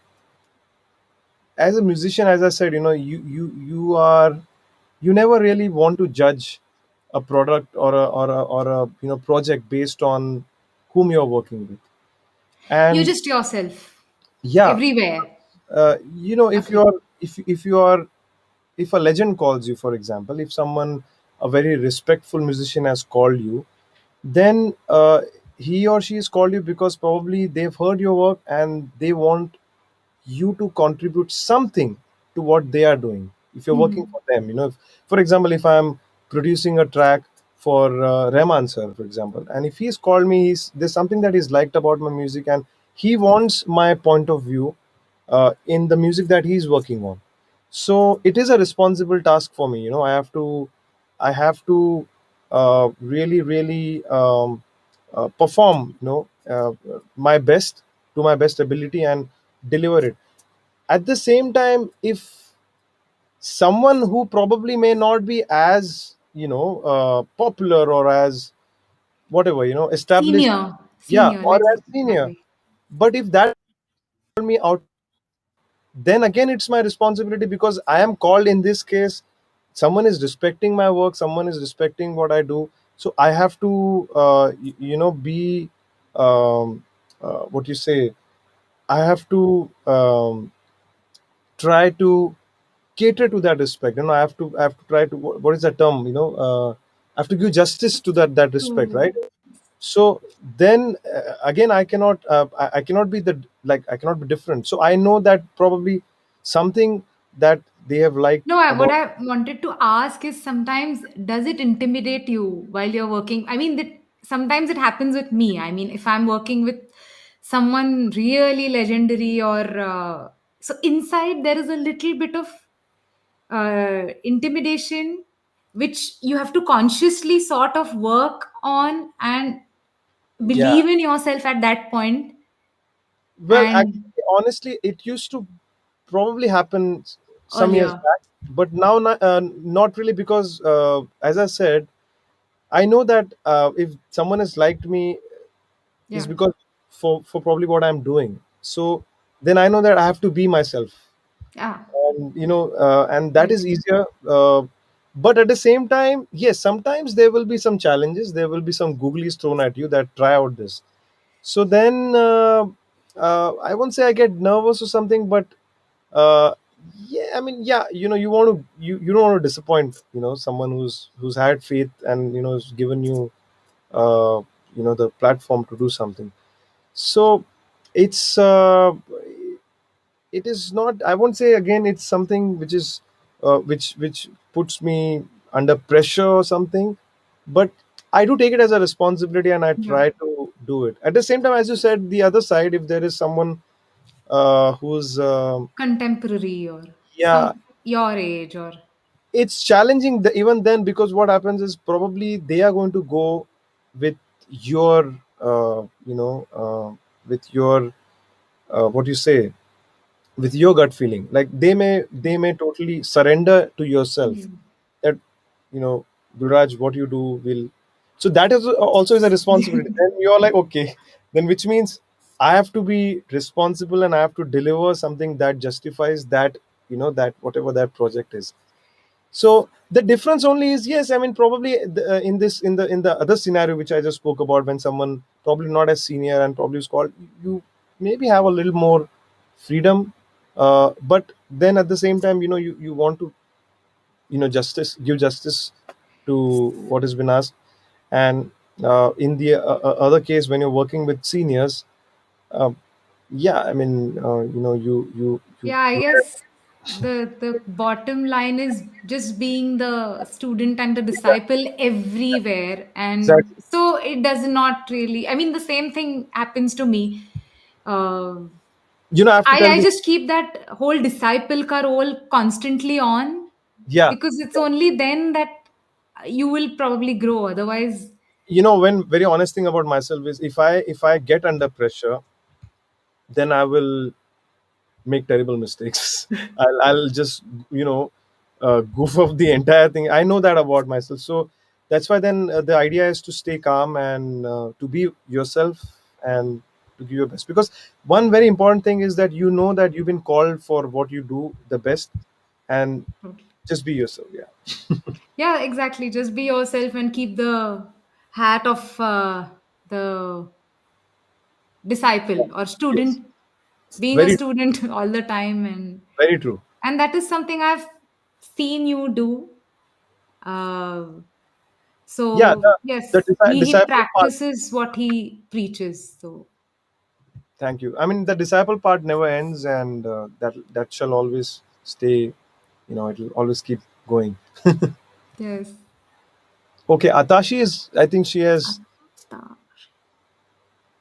as a musician, as I said, you never really want to judge a product or a project based on whom you're working with. You're And just yourself yeah, everywhere. if Okay. you're if you are if a legend calls you, for example, if someone, a very respectful musician, has called you, then he or she has called you because probably they've heard your work and they want you to contribute something to what they are doing. If you're working Hmm. for them, for example, if I'm producing a track for Rahman sir, for example, and if he's called me, there's something that he's liked about my music, and he wants my point of view in the music that he's working on. So it is a responsible task for me. I have to really, really perform, my best, to my best ability, and deliver it. At the same time, if someone who probably may not be as popular or as whatever, established, yeah, Senior, or let's as put it that senior, way. but if that called me out, then again it's my responsibility, because I am called in this case. Someone is respecting my work, someone is respecting what I do, so I have to be, what you say, I have to try to cater to that respect. I have to try to, what is the term, I have to give justice to that respect, To right? So then again, I cannot be I cannot be different. So I know that probably something that they have liked No, what about. I wanted to ask is sometimes does it intimidate you while you're working? I mean, that sometimes it happens with me. I mean, if I'm working with someone really legendary or so inside there is a little bit of intimidation which you have to consciously sort of work on and Yeah, believe in yourself at that point. well, And actually, honestly, it used to probably happen some years earlier, back, but now not really, because as I said, I know that if someone has liked me, is yeah, because for probably what I'm doing. So then I know that I have to be myself, yeah, and that is correct. easier. But at the same time, yes, sometimes there will be some challenges. There will be some googlies thrown at you that try out this. So then I won't say I get nervous or something, but uh, yeah, I mean, yeah, you don't want to disappoint, someone who's had faith and has given you uh, the platform to do something. So it's it is not, I won't say, again, it's something which is which puts me under pressure or something, but I do take it as a responsibility and I Yeah, try to do it. At the same time, as you said, the other side, if there is someone who's contemporary or yeah, some your age or it's challenging even then, because what happens is probably they are going to go with your with your what you say, with your gut feeling. Like they may totally surrender to yourself, Hmm. that Gulraj, what you do will, so that is also is a responsibility. Then you're like, okay, then which means I have to be responsible and I have to deliver something that justifies that, that whatever that project is. So the difference only is, yes, I mean, probably in this, in the other scenario which I just spoke about, when someone probably not as senior and probably is called, you maybe have a little more freedom, but then at the same time, you want to, give justice to what has been asked. And in the other case, when you're working with seniors, uh, yeah, I mean, you yeah, I guess the bottom line is just being the student and the disciple everywhere, and exactly. so it does not really, I mean, the same thing happens to me. uh, I So have to tell I you. just keep that whole disciple ka role constantly on, Yeah. because it's only then that you will probably grow. Otherwise, When very honest thing about myself is, if I get under pressure, then I will make terrible mistakes. I'll just goof up the entire thing. I know that about myself. So that's why then the idea is to stay calm and to be yourself and to give your best. Because one very important thing is that that you've been called for what you do the best, and just be yourself. Yeah. yeah, exactly. Just be yourself and keep the hat of the disciple or Yes. student, being a Very, student all the time, very true. and that is something I've seen you do. Uh, Yeah. so The yes, he disciple part. practices what he preaches. So Thank you. I mean, the disciple part never ends, and that shall always stay. It'll always keep going. yes. Okay, Atashi is. I think she has. Ata-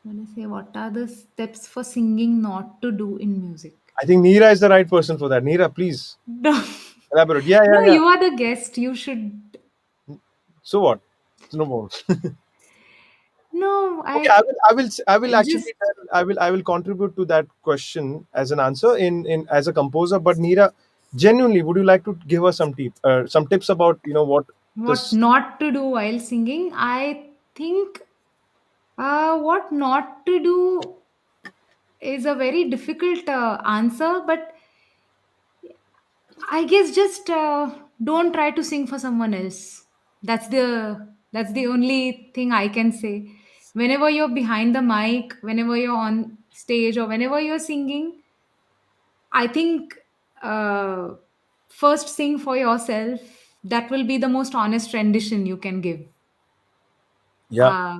When I say what are the steps for singing not to do in music? I think Neera is the right person for that. Neera, please No, elaborate. Yeah, yeah, no, yeah. you are the guest. You should. So what? No more. No, Okay, I will actually just tell, I will contribute to that question as an answer in as a composer. But Neera, genuinely, would you like to give us some tips about what what this? not to do while singing. I think what not to do is a very difficult answer, but I guess just don't try to sing for someone else. That's the only thing I can say. Whenever you're behind the mic, whenever you're on stage, or whenever you're singing, I think uh, first sing for yourself. That will be the most honest rendition you can give. Yeah, Uh,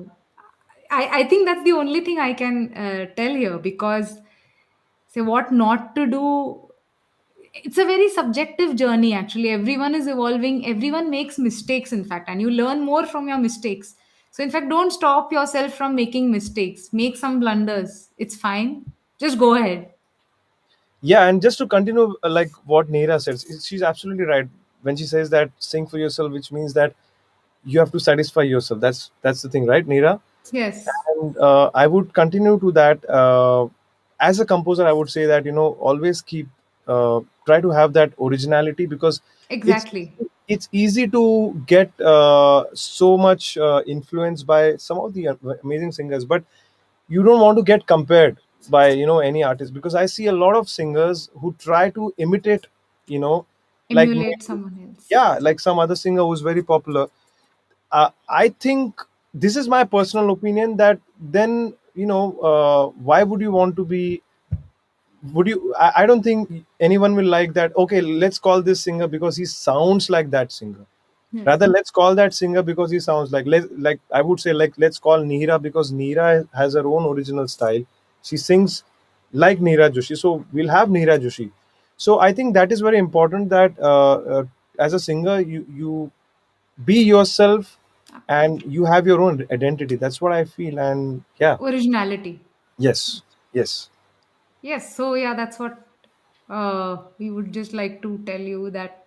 I think that's the only thing I can tell here, because say what not to do, it's a very subjective journey. Actually, everyone is evolving, everyone makes mistakes, in fact, and you learn more from your mistakes. So in fact, don't stop yourself from making mistakes. Make some blunders, it's fine, just go ahead. yeah, and just to continue, like what Neera says, she's absolutely right when she says that sing for yourself, which means that you have to satisfy yourself. That's the thing, right, Neera? Yes, And I would continue to that. As a composer, I would say that always keep try to have that originality, because it's exactly. it's easy to get so much influence by some of the amazing singers, but you don't want to get compared by any artist, because I see a lot of singers who try to imitate, you know, like Emulate someone else. yeah, like some other singer who's very popular. I think this is my personal opinion that then why would you want to be? Would you? I don't think anyone will like that. Okay, let's call this singer because he sounds like that singer. Yes, Rather, let's call that singer because he sounds like I would say, like, let's call Nihira because Nihira has her own original style. She sings like Nihira Joshi, so we'll have Nihira Joshi. So I think that is very important that as a singer you be yourself and you have your own identity. That's what I feel. And yeah, originality. yes, yes. Yes, so yeah, that's what we would just like to tell you, that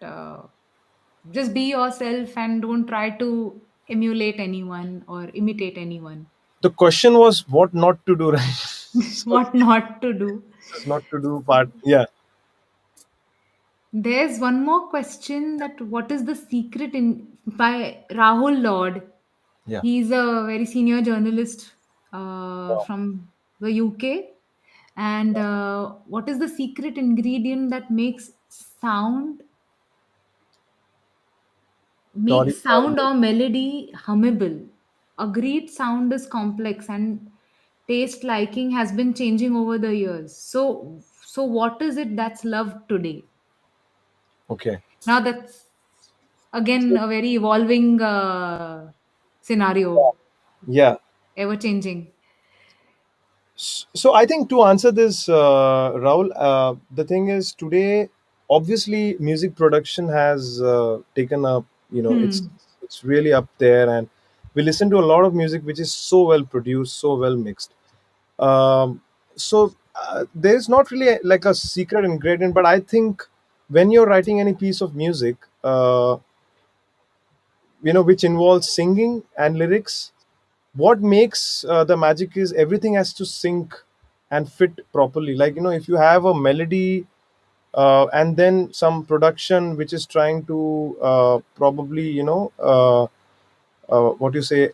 just be yourself and don't try to emulate anyone or imitate anyone. The question was what not to do, right? So What not to do. this is not to do part. Yeah, There's one more question, that what is the secret in by Rahul Lord. yeah. He's a very senior journalist Wow. from the UK. And what is the secret ingredient that Sorry. makes sound or melody hummable? Agreed, sound is complex and taste liking has been changing over the years. So what is it that's loved today? Okay. Now that's again So, a very evolving scenario, yeah. ever changing. So I think to answer this, Rahul, the thing is today, obviously, music production has taken up. Hmm. It's really up there, and we listen to a lot of music which is so well produced, so well mixed. Um, so There's not really like a secret ingredient, but I think when you're writing any piece of music, which involves singing and lyrics, what makes the magic is everything has to sync and fit properly. Like, if you have a melody and then some production which is trying to probably, what you say,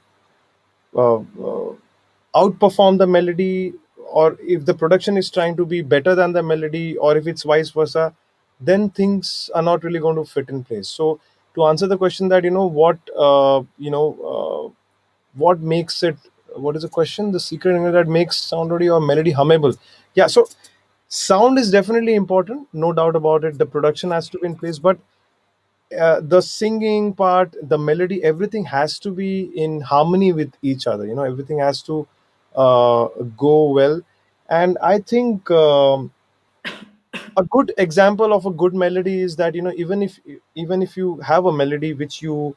uh, uh, outperform the melody, or if the production is trying to be better than the melody, or if it's vice versa, then things are not really going to fit in place. So to answer the question that, what makes it, what is the question, the secret ingredient that makes sound audio or melody hummable? Yeah, so sound is definitely important, no doubt about it. The production has to be in place, but the singing part, the melody, everything has to be in harmony with each other. Everything has to go well. And I think a good example of a good melody is that, even if you have a melody which you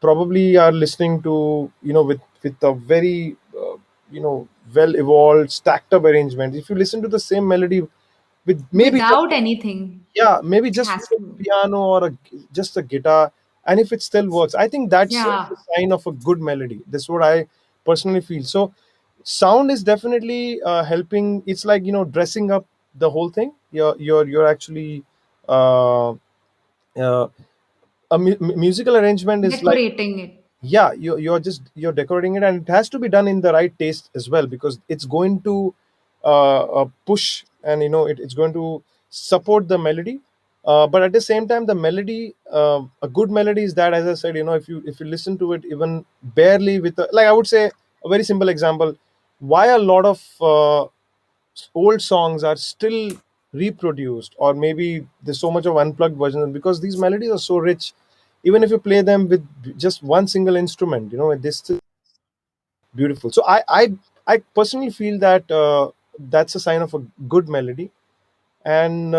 probably are listening to, with a very well evolved stacked up arrangement, if you listen to the same melody with maybe just, Without anything, yeah, maybe it just has with a to. piano or just a guitar, and if it still works, I think that's Yeah, a sign of a good melody. That's what I personally feel. So sound is definitely helping. It's like, dressing up the whole thing. You're actually uh, uh, musical arrangement is like, decorating it. yeah, you're decorating it, and it has to be done in the right taste as well, because it's going to push, and it's going to support the melody. But at the same time, the melody, a good melody is that, as I said, if you listen to it even barely with like, I would say, a very simple example, why a lot of old songs are still reproduced, or maybe there's so much of unplugged versions, because these melodies are so rich. Even if you play them with just one single instrument, they're still beautiful. So I personally feel that that's a sign of a good melody. And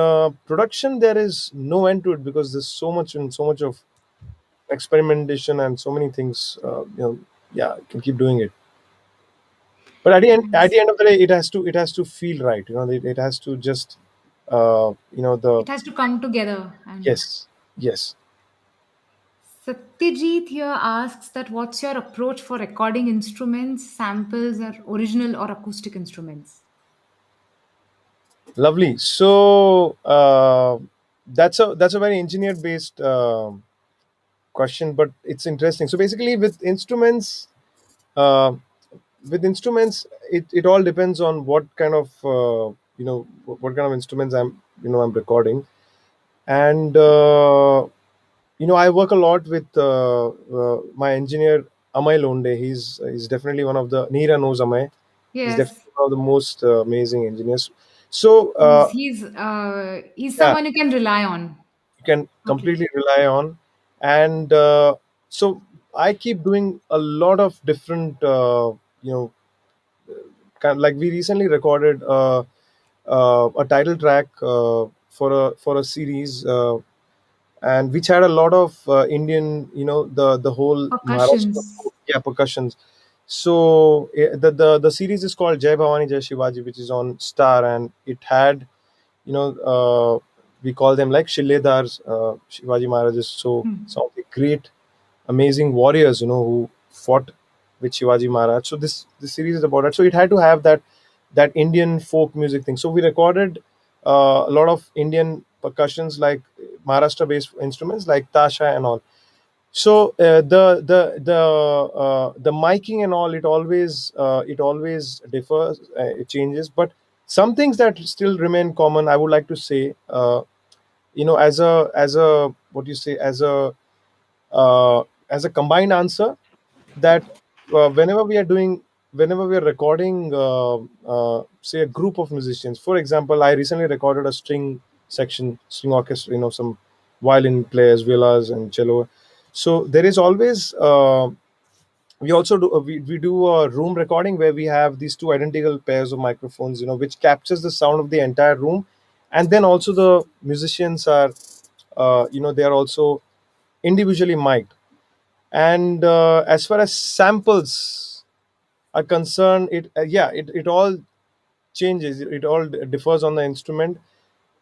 production, there is no end to it, because there's so much and so much of experimentation and so many things. Yeah, you can keep doing it. But at Nice. the end of the day, it has to feel right. It has to just the It has to come together. And yes, yes. Satyajit here asks that what's your approach for recording instruments, samples, or original or acoustic instruments? Lovely. So that's a very engineer based question, but it's interesting. So basically, uh, with instruments, it all depends on what kind of what kind of instruments I'm recording. And I work a lot with my engineer Amay Londe. He's definitely one of the, Nihira knows Amay. He's Yes, definitely one of the most amazing engineers. So he's yeah, someone you can rely on. you can Okay. completely rely on. And so I keep doing a lot of different you know like, we recently recorded a title track for a series, and which had a lot of Indian, the whole Maharashtra, Percussions. yeah, percussions. So the series is called Jai Bhavani Jai Shivaji, which is on Star, and it had, you know, we call them like Shiledars, Shivaji Maharajas. So Hmm. some of the great, amazing warriors, who fought with Shivaji Maharaj. So this series is about that. So it had to have that Indian folk music thing. So we recorded a lot of Indian percussions, like Maharashtra-based instruments like tasha and all. So the miking and all, it always differs, it changes, but some things that still remain common, I would like to say, as a what you say, as a combined answer, that whenever we are recording, say, a group of musicians. For example, I recently recorded a string orchestra, some violin players, violas and cello. So there is always, we also do we do a room recording where we have these two identical pairs of microphones, which captures the sound of the entire room. And then also the musicians are, they are also individually mic'd. And as far as samples are concerned, it all changes. It all differs on the instrument.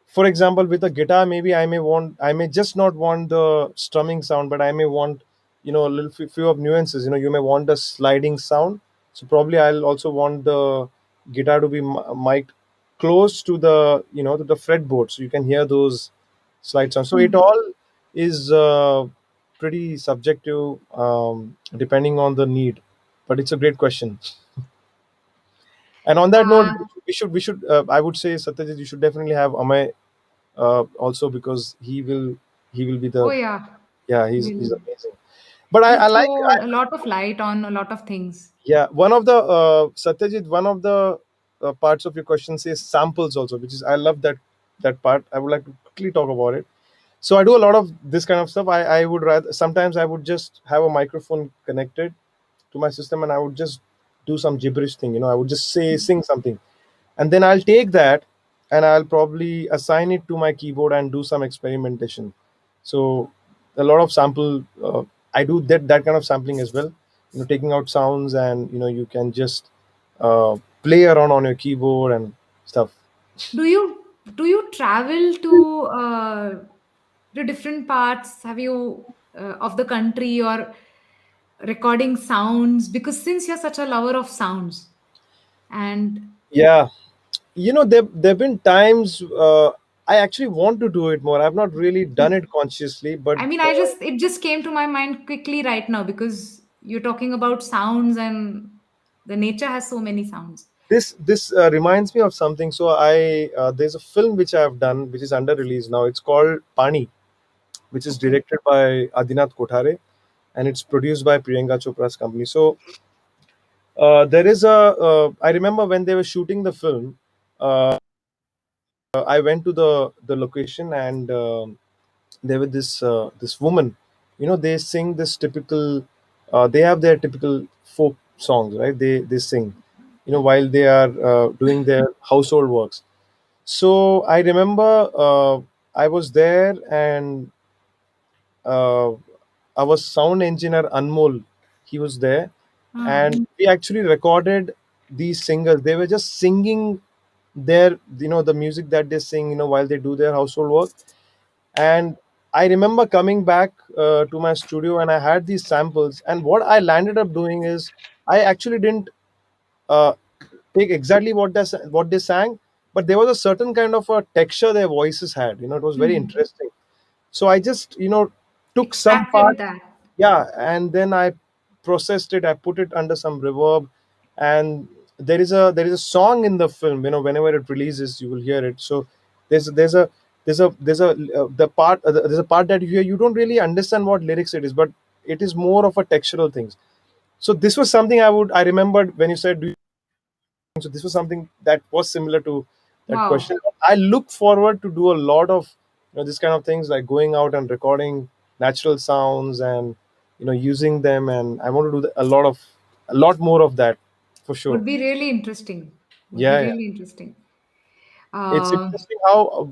For example, with a guitar, maybe I may just not want the strumming sound, but I may want, a little few of nuances. You may want a sliding sound, so probably I'll also want the guitar to be mic'd close to the, to the fretboard, so you can hear those slide sounds. So it Hmm. all is pretty subjective, depending on the need. But it's a great question. And on that note, Uh, I would say, Satyajit, you should definitely have Amay, also, because he will be oh the, yeah, yeah, he's will amazing. But he'll I like, throw a lot of light on a lot of things. yeah, one of the, Satyajit, one of the parts of your question says samples also, which is, I love that part. I would like to quickly talk about it. So I do a lot of this kind of stuff. I would rather, sometimes I would just have a microphone connected to my system, and I would just do some gibberish thing. I would just sing something, and then I'll take that and I'll probably assign it to my keyboard and do some experimentation. So a lot of sample, I do that kind of sampling as well. Taking out sounds, and you can just play around on your keyboard and stuff. Do you travel to different parts? Have you of the country or recording sounds? Because since you're such a lover of sounds, and Yeah, there've been times, I actually want to do it more. I've not really done it consciously, but I mean, it just came to my mind quickly right now because you're talking about sounds and the nature has so many sounds. this reminds me of something. So I there's a film which I've done, which is under release now. It's called Pani, which is Okay. directed by Adinath Kothare, and it's produced by Priyanka Chopra's company. So there is I remember when they were shooting the film, uh, I went to the location, and there was this woman. They sing this typical. They have their typical folk songs, right? They sing, while they are doing their household works. So I remember, I was there, and uh, our sound engineer Anmol, he was there, Ah, and we actually recorded these singers. They were just singing their, the music that they sing, while they do their household work. And I remember coming back to my studio, and I had these samples, and what I landed up doing is, I actually didn't uh, take exactly what they sang, but there was a certain kind of a texture their voices had. It was very hmm. interesting. So I just, took some Extracted part, that. yeah, and then I processed it. I put it under some reverb, and there is a song in the film. Whenever it releases, you will hear it. So there's a part that you hear. You don't really understand what lyrics it is, but it is more of a textural thing. So this was something I remembered when you said, do you, so this was something that was similar to that Wow. question. I look forward to do a lot of, this kind of things, like going out and recording natural sounds, and using them, and I want to do a lot more of that, for sure. Would be really interesting. Would be Yeah, yeah. really interesting. It's Uh, interesting how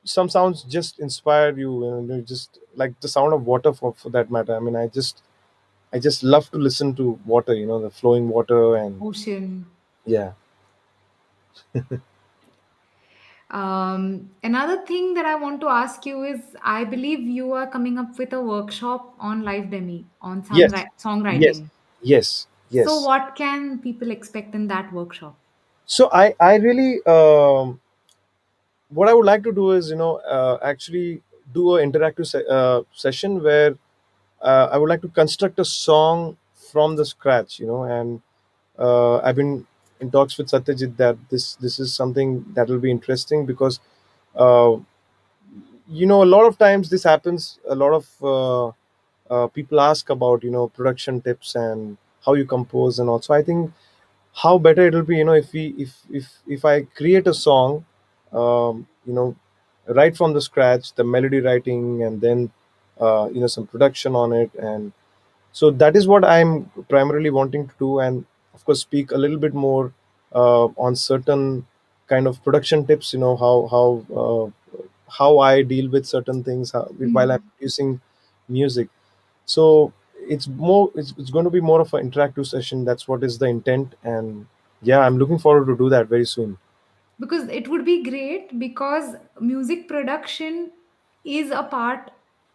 some sounds just inspire you, just like the sound of water, for that matter. I mean, I just love to listen to water, the flowing water, and Ocean. yeah. Another thing that I want to ask you is I believe you are coming up with a workshop on live demi on Yes, yes, songwriting. yes, So, yes. what can people expect in that workshop? So I really, what I would like to do is, actually do an interactive session where I would like to construct a song from the scratch, and I've been in talks with Satyajit that this is something that will be interesting, because uh, a lot of times this happens. A lot of people ask about, production tips and how you compose, and also I think how better it'll be, if I create a song, right from the scratch, the melody writing, and then some production on it. And so that is what I'm primarily wanting to do, and of course speak a little bit more on certain kind of production tips, how I deal with certain things, while I'm Hmm. producing music. So it's going to be more of an interactive session. That's what is the intent. And yeah, I'm looking forward to do that very soon. because it would be great, because music production is a part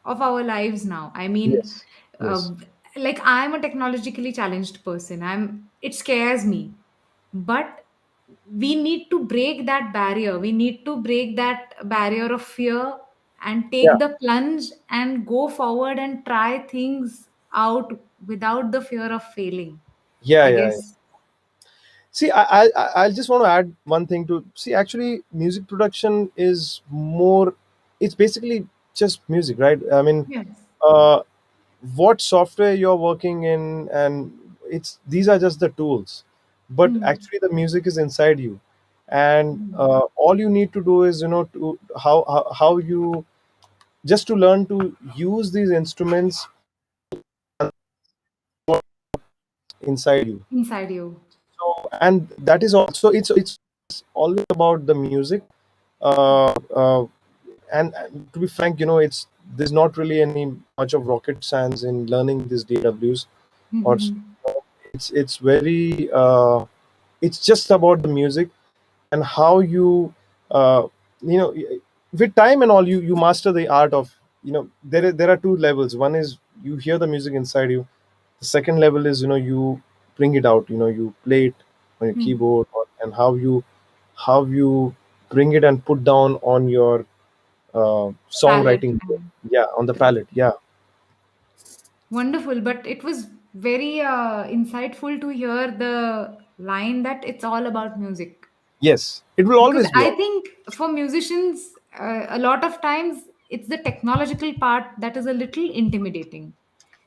of our lives now. I mean, Yes. uh, Yes. like, I'm a technologically challenged person. It scares me, but we need to break that barrier. We need to break that barrier of fear and Yeah. take the plunge and go forward and try things out without the fear of failing, Yeah. I Yeah. Yeah. guess. See, I just want to add one thing to see. Actually, music production is more. It's basically just music, right? I mean, Yes. uh, what software you're working in, and it's these are just the tools, but Hmm. actually the music is inside you, and Hmm. all you need to do is, to how you just to learn to use these instruments inside you. Inside you. So, and that is also, it's always about the music. uh, uh, and to be frank, it's there's not really any much of rocket science in learning these DWs, or Mhm. it's very it's just about the music, and how you uh, you know with time and all, you master the art of, there are two levels. One is you hear the music inside you. The second level is, you bring it out, you play it on your Hmm. keyboard, and how you bring it and put down on your Palette. songwriting. Yeah, on the palette. Yeah. Wonderful, but it was very insightful to hear the line that it's all about music. Yes, it will Because always be I all. think for musicians, a lot of times it's the technological part that is a little intimidating. Yeah.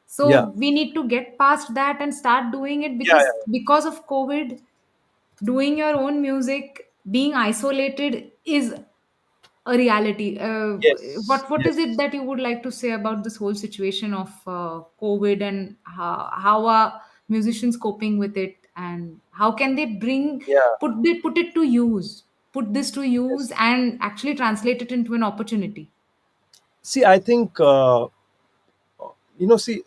So we need to get past that and start doing it, Yeah, because of COVID, doing your own music, being isolated is a reality. yes, What is it yes. that you would like to say about this whole situation of COVID, and how are musicians coping with it, and how can they Yeah. put it to use, put this to use, Yes. and actually translate it into an opportunity? See, I think, see,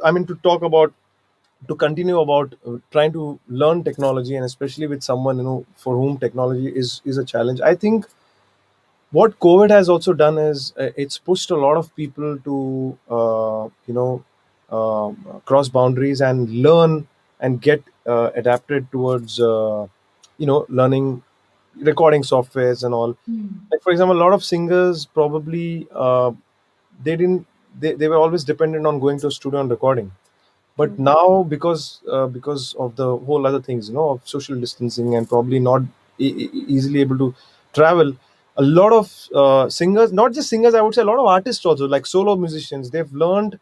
I mean, to continue about trying to learn technology, and especially with someone, for whom technology is a challenge. I think what COVID has also done is, it's pushed a lot of people to, cross boundaries and learn and get adapted towards, learning recording softwares and all. Hmm. Like, for example, a lot of singers probably, they didn't they were always dependent on going to a studio and recording. But True. now, because of the whole other things, of social distancing, and probably not easily able to travel, a lot of singers, not just singers, I would say a lot of artists also, like solo musicians, they've learned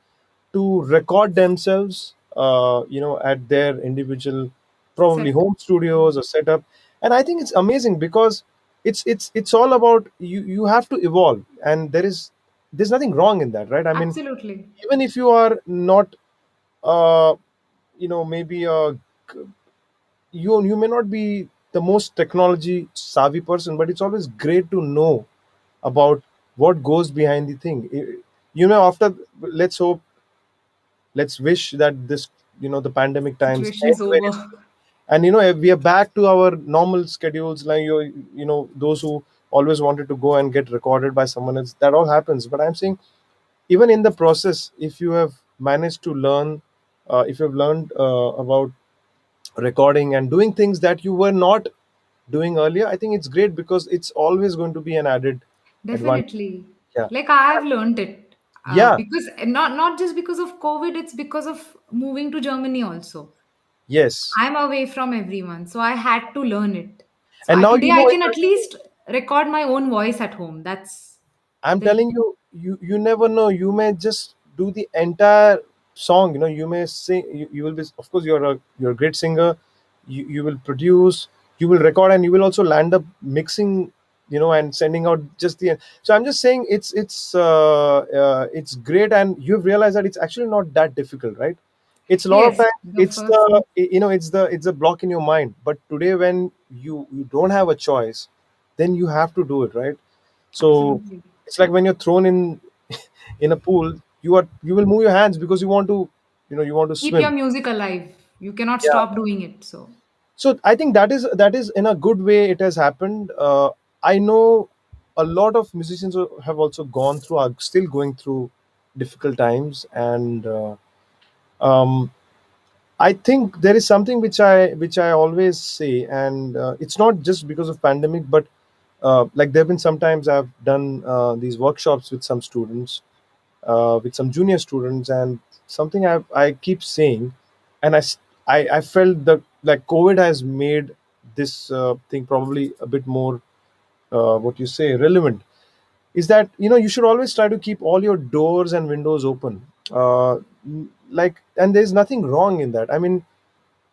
to record themselves, at their individual, probably Set. home studios or setup. And I think it's amazing, because it's all about, you have to evolve, and there's nothing wrong in that, right? I mean, Absolutely. even if you are not, uh, maybe, you may not be the most technology savvy person, but it's always great to know about what goes behind the thing. After, let's hope, let's wish that this, the pandemic times Situation end is very over. soon, and we are back to our normal schedules, like those who always wanted to go and get recorded by someone else, that all happens. But I'm saying, even in the process, if you have managed to learn, if you've learned about recording and doing things that you were not doing earlier, I think it's great, because it's always going to be an added advantage. Definitely. Yeah. Like, I have learned it, Yeah. because not just because of COVID, it's because of moving to Germany also. Yes. I'm away from everyone, so I had to learn it. So And now, today I it's can like, at least record my own voice at home. That's I'm the telling you, you never know. You may just do the entire song. You may sing. You will be. Of course, you're a great singer. You will produce. You will record, and you will also land up mixing. And sending out just the. So I'm just saying, it's great, and you've realized that it's actually not that difficult, right? It's a lot of yes, time. the It's first the thing. it's the block in your mind. But today, when you don't have a choice, then you have to do it, right? So Absolutely. it's like when you're thrown in a pool, you will move your hands, because you want to Keep your swim. music alive. You cannot Yeah. stop doing it. So. So I think that is in a good way it has happened. I know a lot of musicians who have also gone through, are still going through difficult times, and um, I think there is something which I always say, and it's not just because of pandemic, but like there have been sometimes I've done these workshops with some students, with some junior students, and something I keep saying, and I felt that like COVID has made this thing probably a bit more, what you say, relevant, is that you should always try to keep all your doors and windows open. Like, and there's nothing wrong in that. I mean,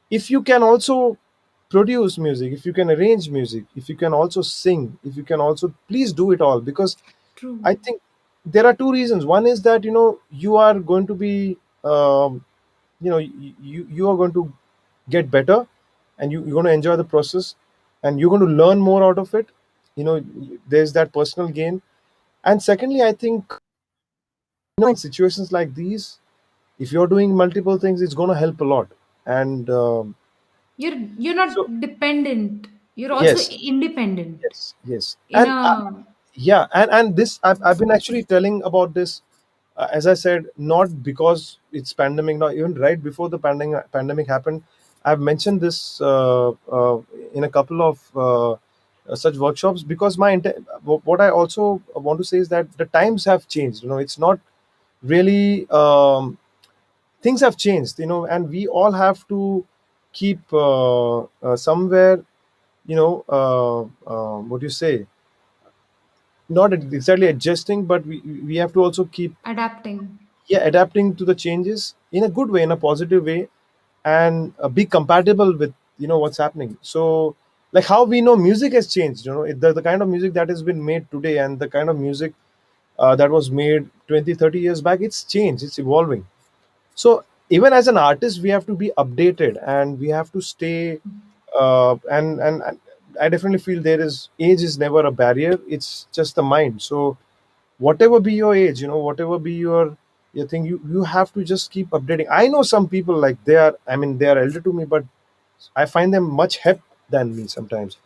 if you can also produce music, if you can arrange music, if you can also sing, if you can also, please do it all, because True. I think there are two reasons. One is that you are going to be, you are going to get better, and you're going to enjoy the process, and you're going to learn more out of it. There's that personal gain. And secondly, I think in situations like these, if you're doing multiple things, it's going to help a lot. And You're not so dependent. You're also yes, independent yes, in and a yeah, and this I've been actually telling about this, as I said, not because it's pandemic now, even right before the pandemic happened. I've mentioned this in a couple of such workshops, because what I also want to say is that the times have changed. It's not really, things have changed, and we all have to keep somewhere, what do you say, not exactly adjusting, but we have to also keep, adapting. yeah, adapting to the changes in a good way, in a positive way, and be compatible with what's happening. So, like, how we know music has changed, the kind of music that has been made today, and the kind of music that was made 20, 30 years back, it's changed, it's evolving. So even as an artist, we have to be updated, and we have to stay, and I definitely feel there is, age is never a barrier, it's just the mind. So whatever be your age, whatever be your thing, you have to just keep updating. I know some people, like, they are elder to me, but I find them much hep than me sometimes.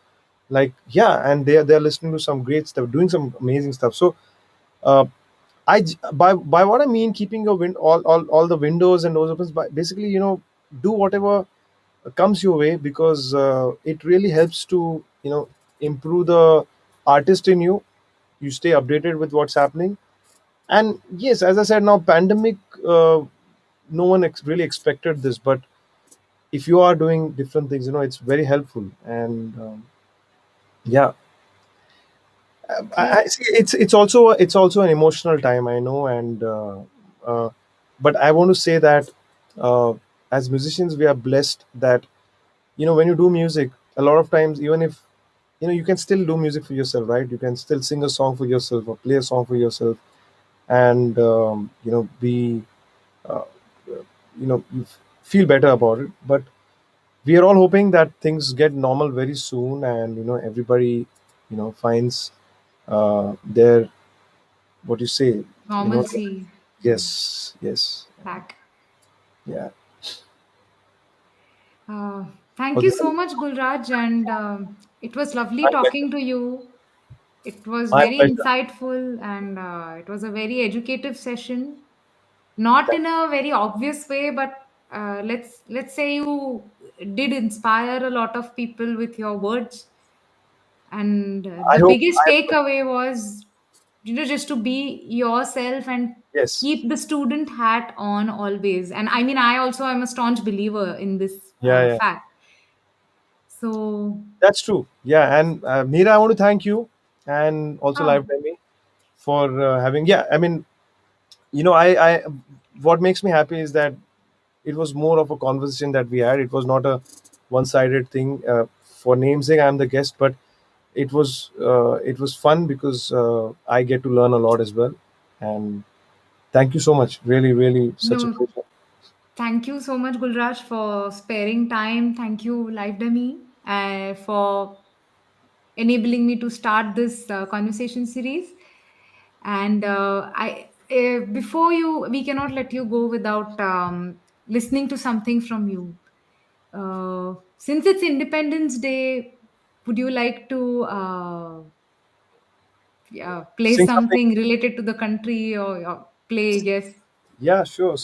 Like, yeah, and they're listening to some great stuff, doing some amazing stuff. So uh, by what I mean, keeping your all the windows and doors open, by basically, do whatever comes your way, because it really helps to improve the artist in you. You stay updated with what's happening. And yes, as I said, now pandemic, no one really expected this, but if you are doing different things, it's very helpful. And yeah, I Okay. see. It's also an emotional time, I know, and uh, but I want to say that uh, as musicians, we are blessed that when you do music, a lot of times, even if you can still do music for yourself, right? You can still sing a song for yourself, or play a song for yourself, and be uh, you feel better about it. But we are all hoping that things get normal very soon, and everybody finds their, what you say, you know Normalcy. yes, yes, Back. yeah. Uh, Thank you Okay, so much, Gulraj, and it was lovely my pleasure. talking to you. It was My very pleasure. insightful, and it was a very educative session. Not Thank in a very obvious way, but let's say you did inspire a lot of people with your words. And I the hope. biggest I hope. takeaway was, just to be yourself and Yes. keep the student hat on always. And I mean, I also am a staunch believer in this Yeah, yeah. fact. So, That's true. Yeah, and Meera, I want to thank you, and also oh, Live Demi, for having. Yeah, I mean, I what makes me happy is that it was more of a conversation that we had. It was not a one-sided thing. For namesake, I'm the guest, but it was fun, because I get to learn a lot as well. And thank you so much. Really, really, such a no, pleasure. thank you so much, Gulraj, for sparing time. Thank you, Live Demi, for enabling me to start this conversation series. And I before you we cannot let you go without listening to something from you. Since it's Independence Day, would you like to yeah, play Sing something. something related to the country, or play? Yes. Yeah, sure.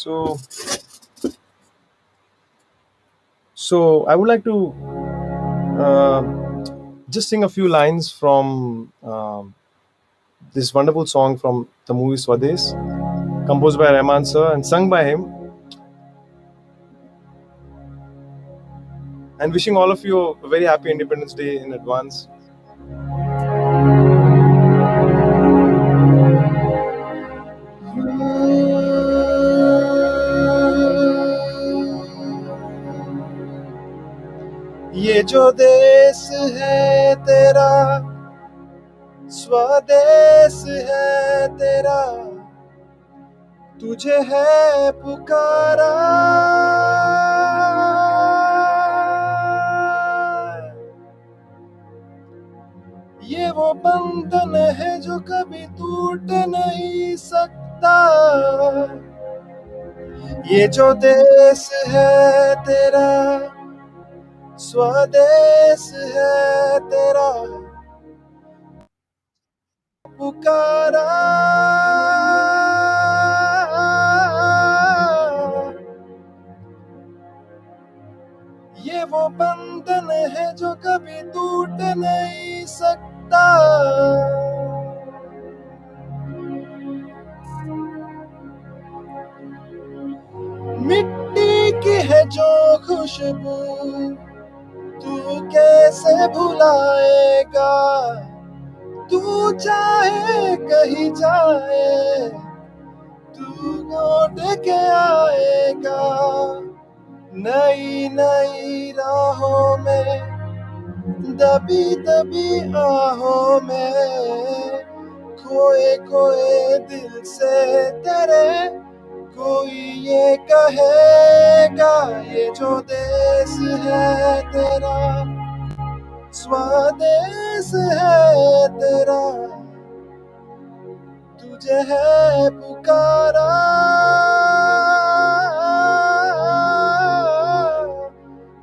So I would like to uh, just sing a few lines from this wonderful song from the movie Swades, composed by Rahman sir and sung by him. And wishing all of you a very happy Independence Day in advance. ये जो देश है तेरा, स्वदेश है तेरा, तुझे है पुकारा। ये वो बंधन है जो कभी टूट नहीं सकता। ये जो देश है तेरा, स्वदेश है तेरा, पुकारा। ये वो बंधन है जो कभी टूट नहीं सकता। मिट्टी की है जो खुशबू तू कैसे भुलाएगा। तू चाहे कहीं जाए, तू लौट के आएगा। नई नई राहों में, दबी दबी आहों में, खोए खोए दिल से तेरे कोई ये कहेगा। ये जो देश है तेरा, स्वदेश है तेरा, तुझे है पुकारा।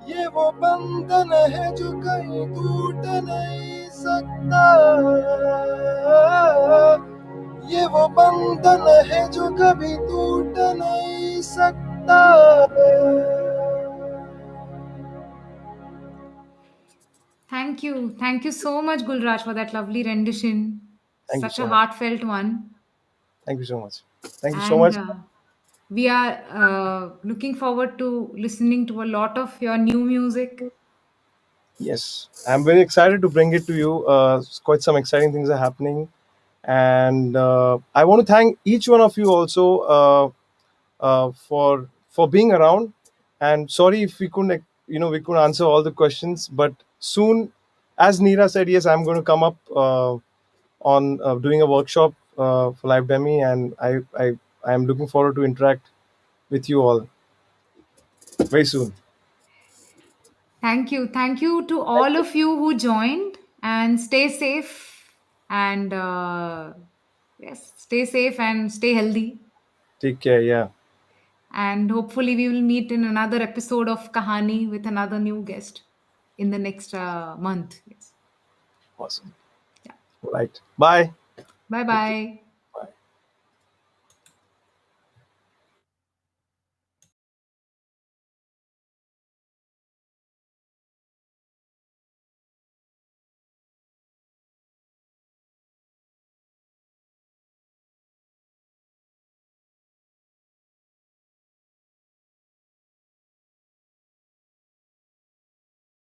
ये वो बंधन है जो कहीं टूट नहीं सकता। ये वो बंधन है जो कभी टूट नहीं सकता। Thank you so much, Gulraj, for that lovely rendition. Thank you Such a so much. heartfelt one. Thank you so much. Thank you so And much. we are looking forward to listening to a lot of your new music. Yes, I'm very excited to bring it to you. Quite some exciting things are happening, and I want to thank each one of you also for being around. And sorry if we couldn't, we couldn't answer all the questions, but soon, as Neera said, yes, I'm going to come up on doing a workshop for live demi, and I am looking forward to interact with you all very soon. Thank you. Thank you to all of you who joined, and stay safe, and yes, stay safe and stay healthy. Take care. Yeah, And hopefully, we will meet in another episode of Kahani with another new guest in the next month. Yes. awesome. Yeah. Right. Bye. Bye bye.